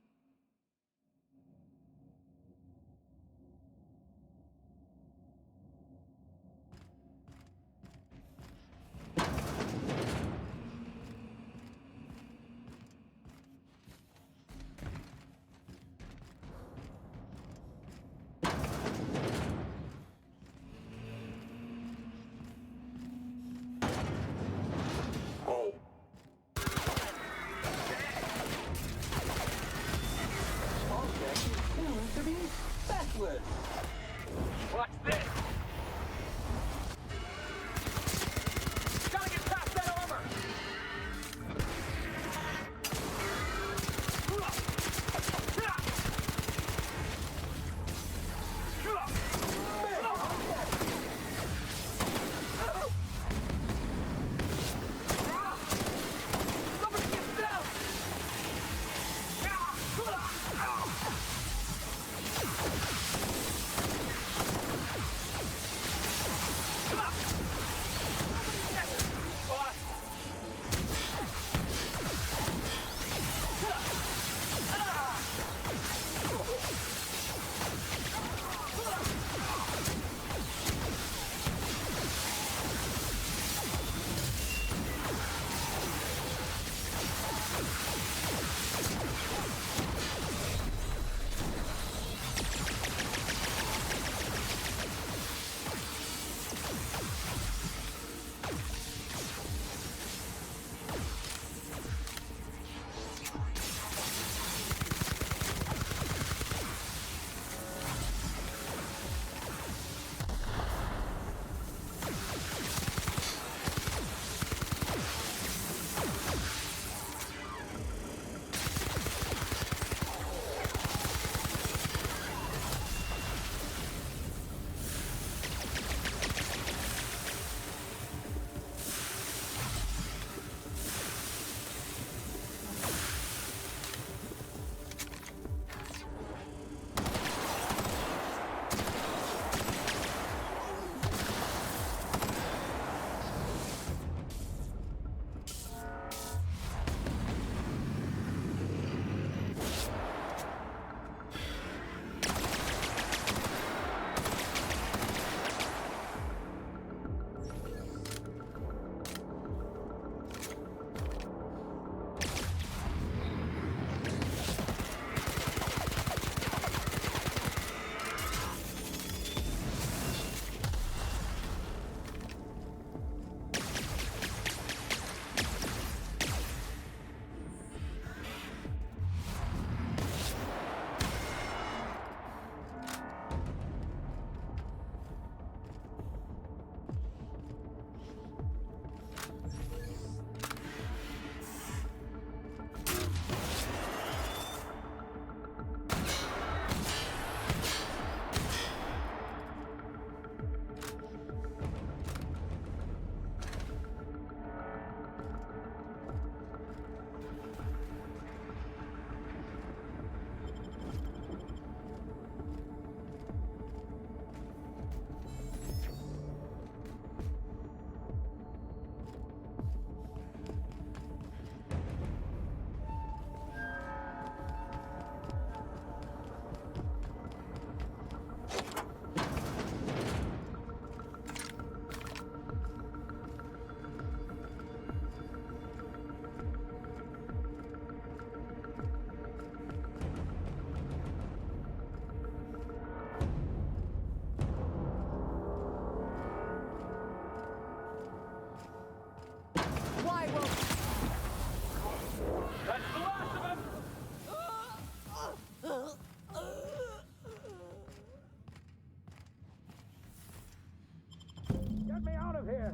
Get me out of here!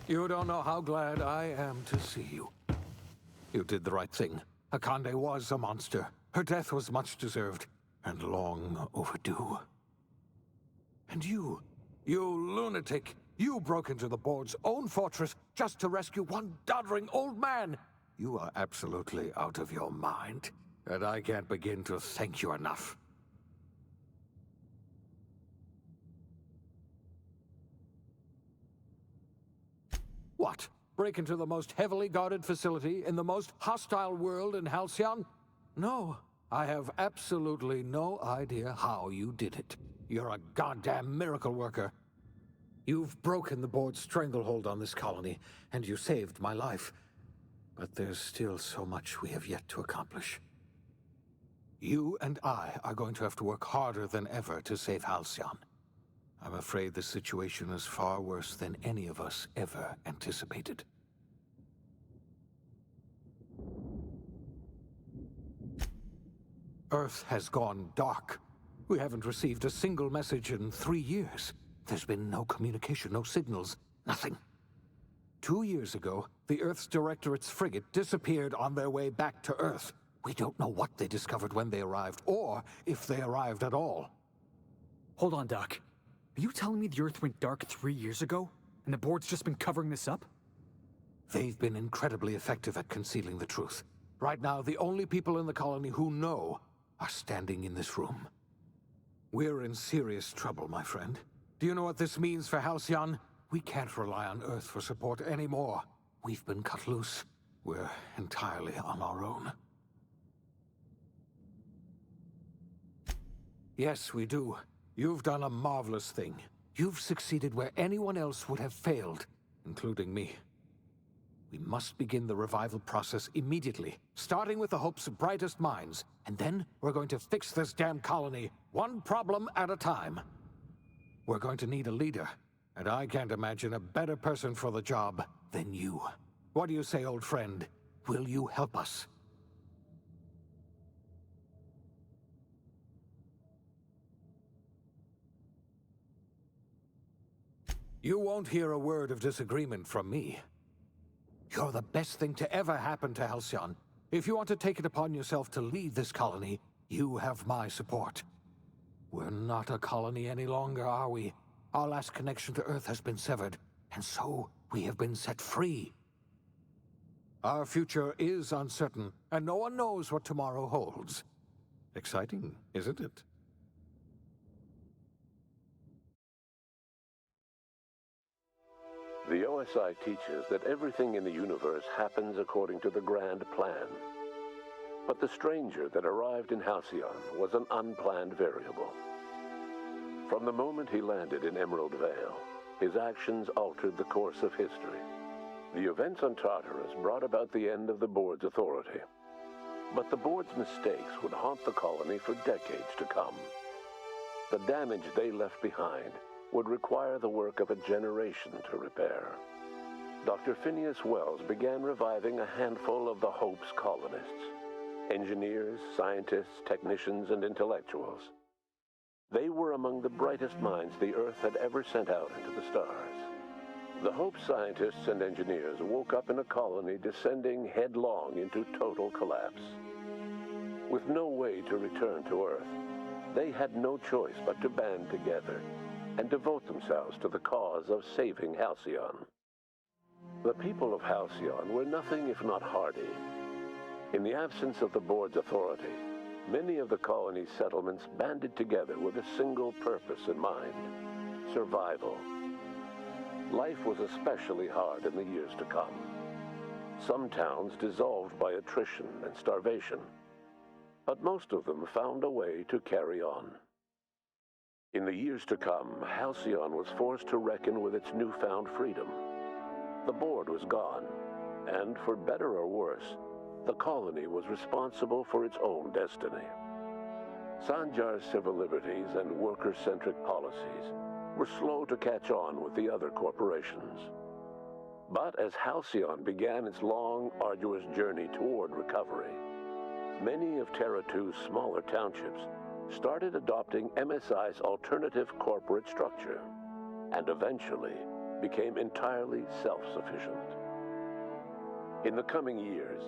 You don't know how glad I am to see you. You did the right thing. Akande was a monster. Her death was much deserved, and long overdue. And you lunatic, you broke into the board's own fortress just to rescue one doddering old man. You are absolutely out of your mind, and I can't begin to thank you enough. What? Break into the most heavily guarded facility in the most hostile world in Halcyon? No, I have absolutely no idea how you did it. You're a goddamn miracle worker. You've broken the board's stranglehold on this colony, and you saved my life. But there's still so much we have yet to accomplish. You and I are going to have to work harder than ever to save Halcyon. I'm afraid the situation is far worse than any of us ever anticipated. Earth has gone dark. We haven't received a single message in 3 years. There's been no communication, no signals, nothing. 2 years ago, the Earth's Directorate's frigate disappeared on their way back to Earth. We don't know what they discovered when they arrived, or if they arrived at all. Hold on, Doc. Are you telling me the Earth went dark 3 years ago, and the board's just been covering this up? They've been incredibly effective at concealing the truth. Right now, the only people in the colony who know are standing in this room. We're in serious trouble, my friend. Do you know what this means for Halcyon? We can't rely on Earth for support anymore. We've been cut loose. We're entirely on our own. Yes, we do. You've done a marvelous thing. You've succeeded where anyone else would have failed, including me. We must begin the revival process immediately, starting with the Hope's brightest minds, and then we're going to fix this damn colony, one problem at a time. We're going to need a leader, and I can't imagine a better person for the job than you. What do you say, old friend? Will you help us? You won't hear a word of disagreement from me. You're the best thing to ever happen to Halcyon. If you want to take it upon yourself to lead this colony, you have my support. We're not a colony any longer, are we? Our last connection to Earth has been severed, and so we have been set free. Our future is uncertain, and no one knows what tomorrow holds. Exciting, isn't it? The OSI teaches that everything in the universe happens according to the grand plan. But the stranger that arrived in Halcyon was an unplanned variable. From the moment he landed in Emerald Vale, his actions altered the course of history. The events on Tartarus brought about the end of the board's authority. But the board's mistakes would haunt the colony for decades to come. The damage they left behind would require the work of a generation to repair. Dr. Phineas Wells began reviving a handful of the Hope's colonists. Engineers, scientists, technicians, and intellectuals. They were among the brightest minds the Earth had ever sent out into the stars. The Hope scientists and engineers woke up in a colony descending headlong into total collapse. With no way to return to Earth, they had no choice but to band together and devote themselves to the cause of saving Halcyon. The people of Halcyon were nothing if not hardy. In the absence of the board's authority, many of the colony's settlements banded together with a single purpose in mind: survival. Life was especially hard in the years to come. Some towns dissolved by attrition and starvation, but most of them found a way to carry on. In the years to come, Halcyon was forced to reckon with its newfound freedom. The board was gone, and for better or worse, the colony was responsible for its own destiny. Sanjar's civil liberties and worker-centric policies were slow to catch on with the other corporations. But as Halcyon began its long, arduous journey toward recovery, many of Terra 2's smaller townships started adopting MSI's alternative corporate structure, and eventually became entirely self-sufficient. In the coming years,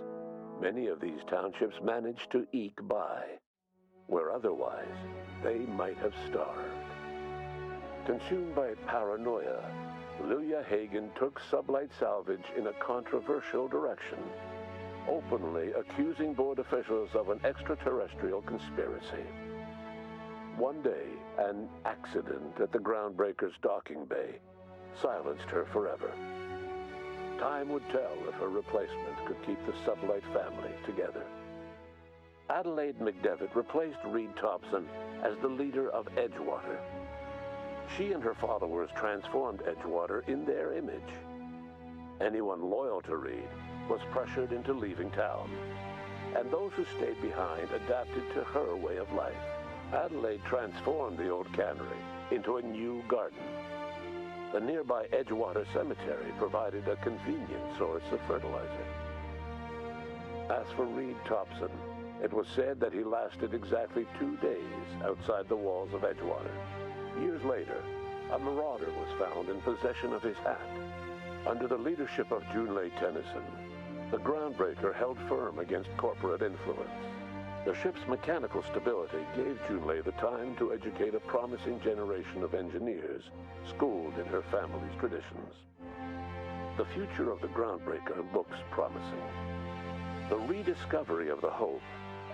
many of these townships managed to eke by, where otherwise they might have starved. Consumed by paranoia, Lilia Hagen took Sublight Salvage in a controversial direction, openly accusing board officials of an extraterrestrial conspiracy. One day, an accident at the Groundbreaker's docking bay silenced her forever. Time would tell if her replacement could keep the Sublight family together. Adelaide McDevitt replaced Reed Thompson as the leader of Edgewater. She and her followers transformed Edgewater in their image. Anyone loyal to Reed was pressured into leaving town, and those who stayed behind adapted to her way of life. Adelaide transformed the old cannery into a new garden. The nearby Edgewater Cemetery provided a convenient source of fertilizer. As for Reed Thompson, it was said that he lasted exactly 2 days outside the walls of Edgewater. Years later, a marauder was found in possession of his hat. Under the leadership of Junlei Tennyson, the Groundbreaker held firm against corporate influence. The ship's mechanical stability gave Junlei the time to educate a promising generation of engineers schooled in her family's traditions. The future of the Groundbreaker looks promising. The rediscovery of the Hope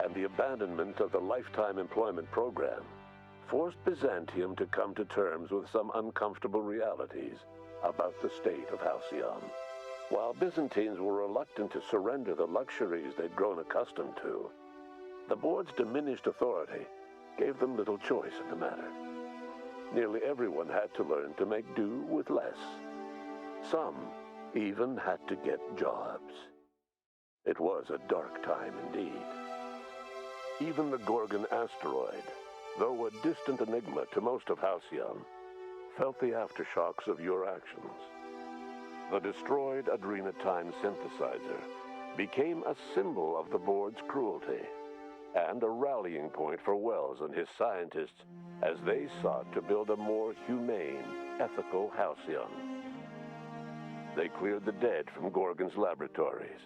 and the abandonment of the lifetime employment program forced Byzantium to come to terms with some uncomfortable realities about the state of Halcyon. While Byzantines were reluctant to surrender the luxuries they'd grown accustomed to, the board's diminished authority gave them little choice in the matter. Nearly everyone had to learn to make do with less. Some even had to get jobs. It was a dark time indeed. Even the Gorgon asteroid, though a distant enigma to most of Halcyon, felt the aftershocks of your actions. The destroyed Adrenatime synthesizer became a symbol of the board's cruelty, and a rallying point for Wells and his scientists as they sought to build a more humane, ethical Halcyon. They cleared the dead from Gorgon's laboratories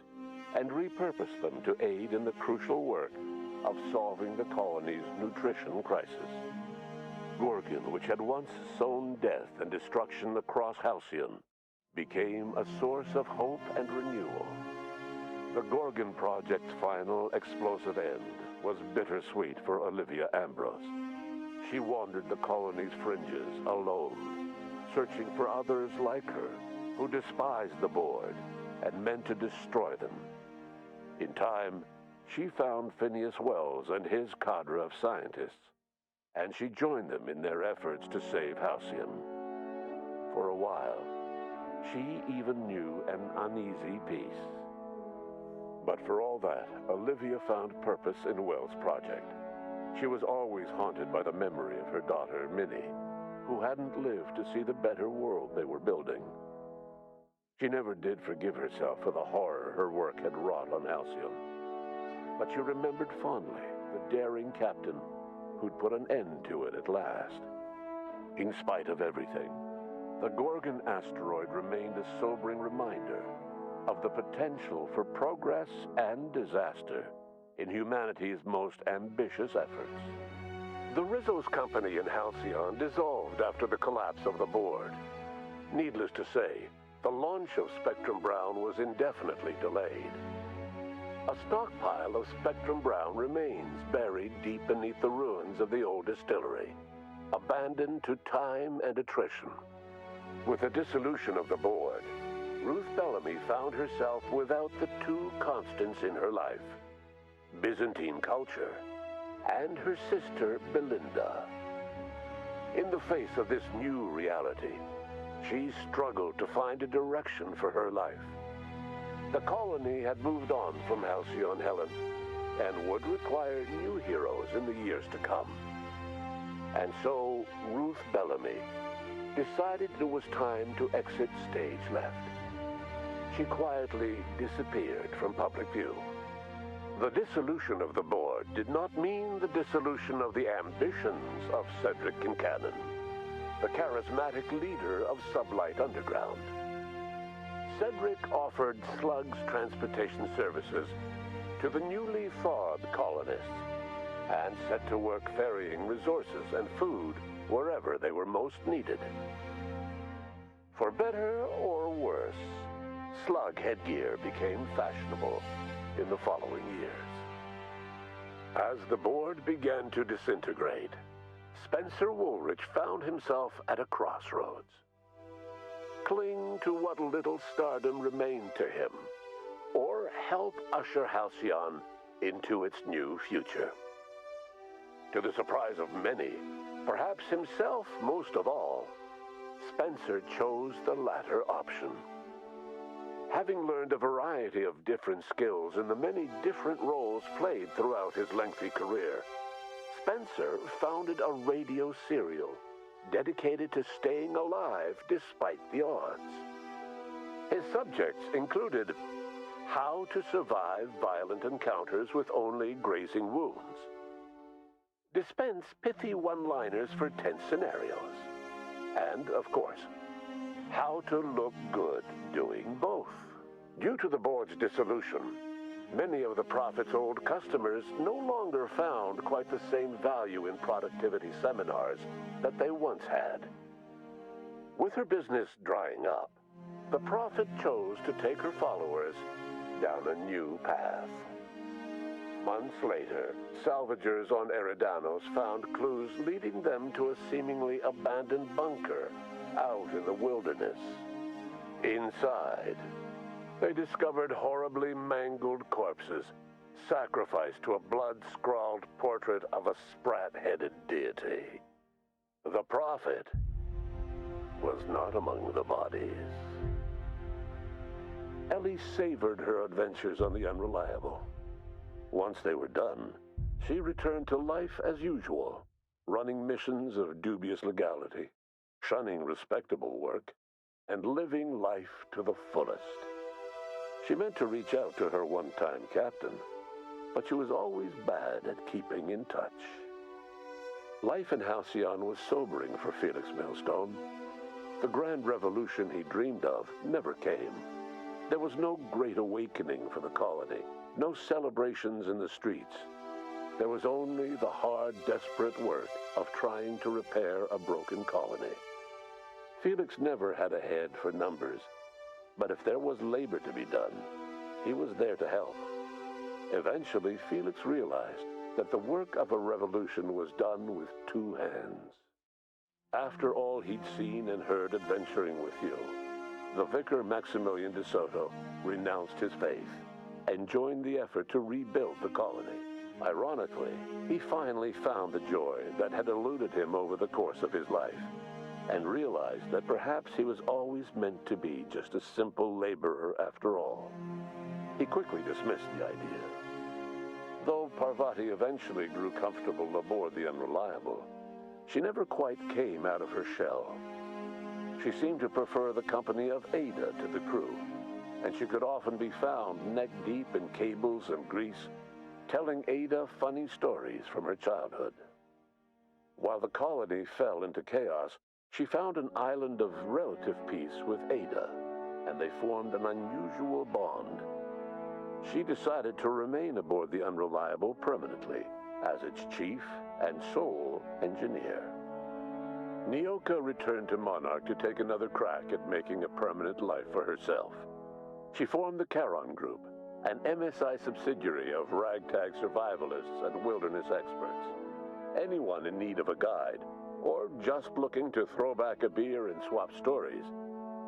and repurposed them to aid in the crucial work of solving the colony's nutrition crisis. Gorgon, which had once sown death and destruction across Halcyon, became a source of hope and renewal. The Gorgon Project's final explosive end was bittersweet for Olivia Ambrose. She wandered the colony's fringes alone, searching for others like her who despised the board and meant to destroy them. In time, she found Phineas Wells and his cadre of scientists, and she joined them in their efforts to save Halcyon. For a while, she even knew an uneasy peace. But for all that, Olivia found purpose in Wells' project. She was always haunted by the memory of her daughter, Minnie, who hadn't lived to see the better world they were building. She never did forgive herself for the horror her work had wrought on Halcyon. But she remembered fondly the daring captain who'd put an end to it at last. In spite of everything, the Gorgon asteroid remained a sobering reminder of the potential for progress and disaster in humanity's most ambitious efforts. The Rizzo's company in Halcyon dissolved after the collapse of the board. Needless to say, the launch of Spectrum Brown was indefinitely delayed. A stockpile of Spectrum Brown remains buried deep beneath the ruins of the old distillery, abandoned to time and attrition. With the dissolution of the board, Ruth Bellamy found herself without the two constants in her life: Byzantine culture and her sister Belinda. In the face of this new reality, she struggled to find a direction for her life. The colony had moved on from Halcyon Helen and would require new heroes in the years to come. And so Ruth Bellamy decided it was time to exit stage left. She quietly disappeared from public view. The dissolution of the board did not mean the dissolution of the ambitions of Cedric Kincannon, the charismatic leader of Sublight Underground. Cedric offered Slug's transportation services to the newly thawed colonists and set to work ferrying resources and food wherever they were most needed. For better or worse, Slug headgear became fashionable in the following years. As the board began to disintegrate, Spencer Woolrich found himself at a crossroads. Cling to what little stardom remained to him, or help usher Halcyon into its new future. To the surprise of many, perhaps himself most of all, Spencer chose the latter option. Having learned a variety of different skills in the many different roles played throughout his lengthy career, Spencer founded a radio serial dedicated to staying alive despite the odds. His subjects included how to survive violent encounters with only grazing wounds, dispense pithy one-liners for tense scenarios, and, of course, how to look good doing both. Due to the board's dissolution, many of the Prophet's old customers no longer found quite the same value in productivity seminars that they once had. With her business drying up, the Prophet chose to take her followers down a new path. Months later, salvagers on Eridanos found clues leading them to a seemingly abandoned bunker out in the wilderness. Inside, they discovered horribly mangled corpses, sacrificed to a blood-scrawled portrait of a sprat-headed deity. The Prophet was not among the bodies. Ellie savored her adventures on the Unreliable. Once they were done, she returned to life as usual, running missions of dubious legality, shunning respectable work, and living life to the fullest. She meant to reach out to her one-time captain, but she was always bad at keeping in touch. Life in Halcyon was sobering for Felix Millstone. The grand revolution he dreamed of never came. There was no great awakening for the colony, no celebrations in the streets. There was only the hard, desperate work of trying to repair a broken colony. Felix never had a head for numbers, but if there was labor to be done, he was there to help. Eventually, Felix realized that the work of a revolution was done with two hands. After all he'd seen and heard adventuring with you, the vicar Maximilian de Soto renounced his faith and joined the effort to rebuild the colony. Ironically, he finally found the joy that had eluded him over the course of his life, and realized that perhaps he was always meant to be just a simple laborer after all. He quickly dismissed the idea. Though Parvati eventually grew comfortable aboard the Unreliable, she never quite came out of her shell. She seemed to prefer the company of Ada to the crew, and she could often be found neck-deep in cables and grease, telling Ada funny stories from her childhood. While the colony fell into chaos, she found an island of relative peace with Ada, and they formed an unusual bond. She decided to remain aboard the Unreliable permanently as its chief and sole engineer. Nyoka returned to Monarch to take another crack at making a permanent life for herself. She formed the Charon Group, an MSI subsidiary of ragtag survivalists and wilderness experts. Anyone in need of a guide, or just looking to throw back a beer and swap stories,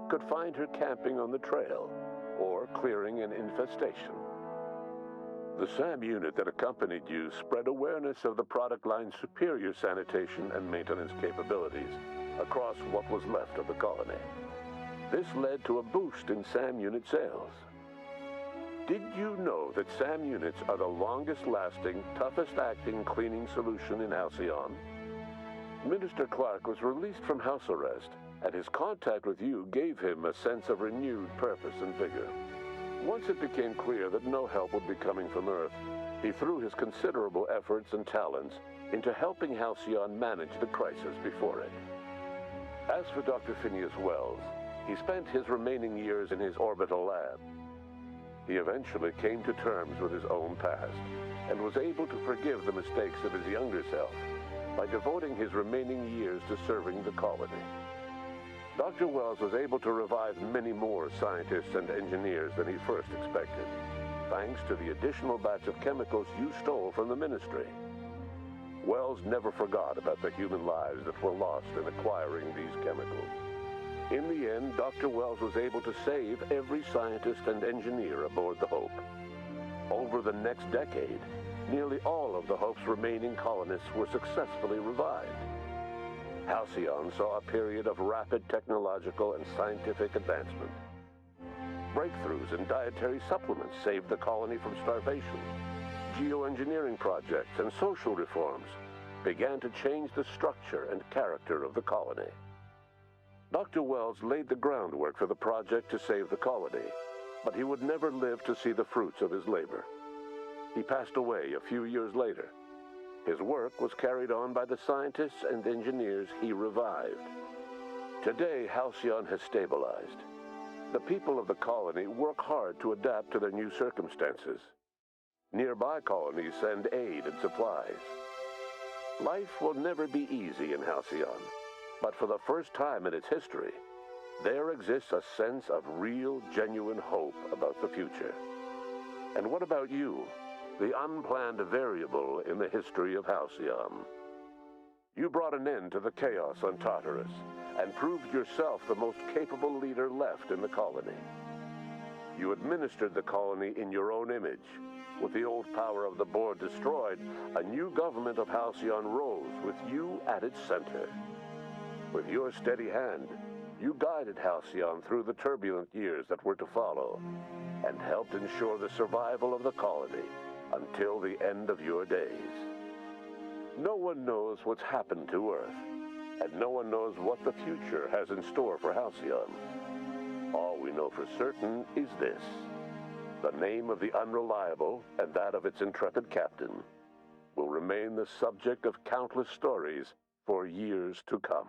could find her camping on the trail or clearing an infestation. The SAM unit that accompanied you spread awareness of the product line's superior sanitation and maintenance capabilities across what was left of the colony. This led to a boost in SAM unit sales. Did you know that SAM units are the longest-lasting, toughest-acting cleaning solution in Halcyon? Minister Clark was released from house arrest, and his contact with you gave him a sense of renewed purpose and vigor. Once it became clear that no help would be coming from Earth, he threw his considerable efforts and talents into helping Halcyon manage the crisis before it. As for Dr. Phineas Wells, he spent his remaining years in his orbital lab. He eventually came to terms with his own past and was able to forgive the mistakes of his younger self by devoting his remaining years to serving the colony. Dr. Wells was able to revive many more scientists and engineers than he first expected, thanks to the additional batch of chemicals you stole from the Ministry. Wells never forgot about the human lives that were lost in acquiring these chemicals. In the end, Dr. Wells was able to save every scientist and engineer aboard the Hope. Over the next decade, nearly all of the Hope's remaining colonists were successfully revived. Halcyon saw a period of rapid technological and scientific advancement. Breakthroughs in dietary supplements saved the colony from starvation. Geoengineering projects and social reforms began to change the structure and character of the colony. Dr. Wells laid the groundwork for the project to save the colony, but he would never live to see the fruits of his labor. He passed away a few years later. His work was carried on by the scientists and engineers he revived. Today, Halcyon has stabilized. The people of the colony work hard to adapt to their new circumstances. Nearby colonies send aid and supplies. Life will never be easy in Halcyon, but for the first time in its history, there exists a sense of real, genuine hope about the future. And what about you, the unplanned variable in the history of Halcyon? You brought an end to the chaos on Tartarus and proved yourself the most capable leader left in the colony. You administered the colony in your own image. With the old power of the board destroyed, a new government of Halcyon rose with you at its center. With your steady hand, you guided Halcyon through the turbulent years that were to follow, and helped ensure the survival of the colony until the end of your days. No one knows what's happened to Earth, and no one knows what the future has in store for Halcyon. All we know for certain is this: the name of the Unreliable and that of its intrepid captain will remain the subject of countless stories for years to come.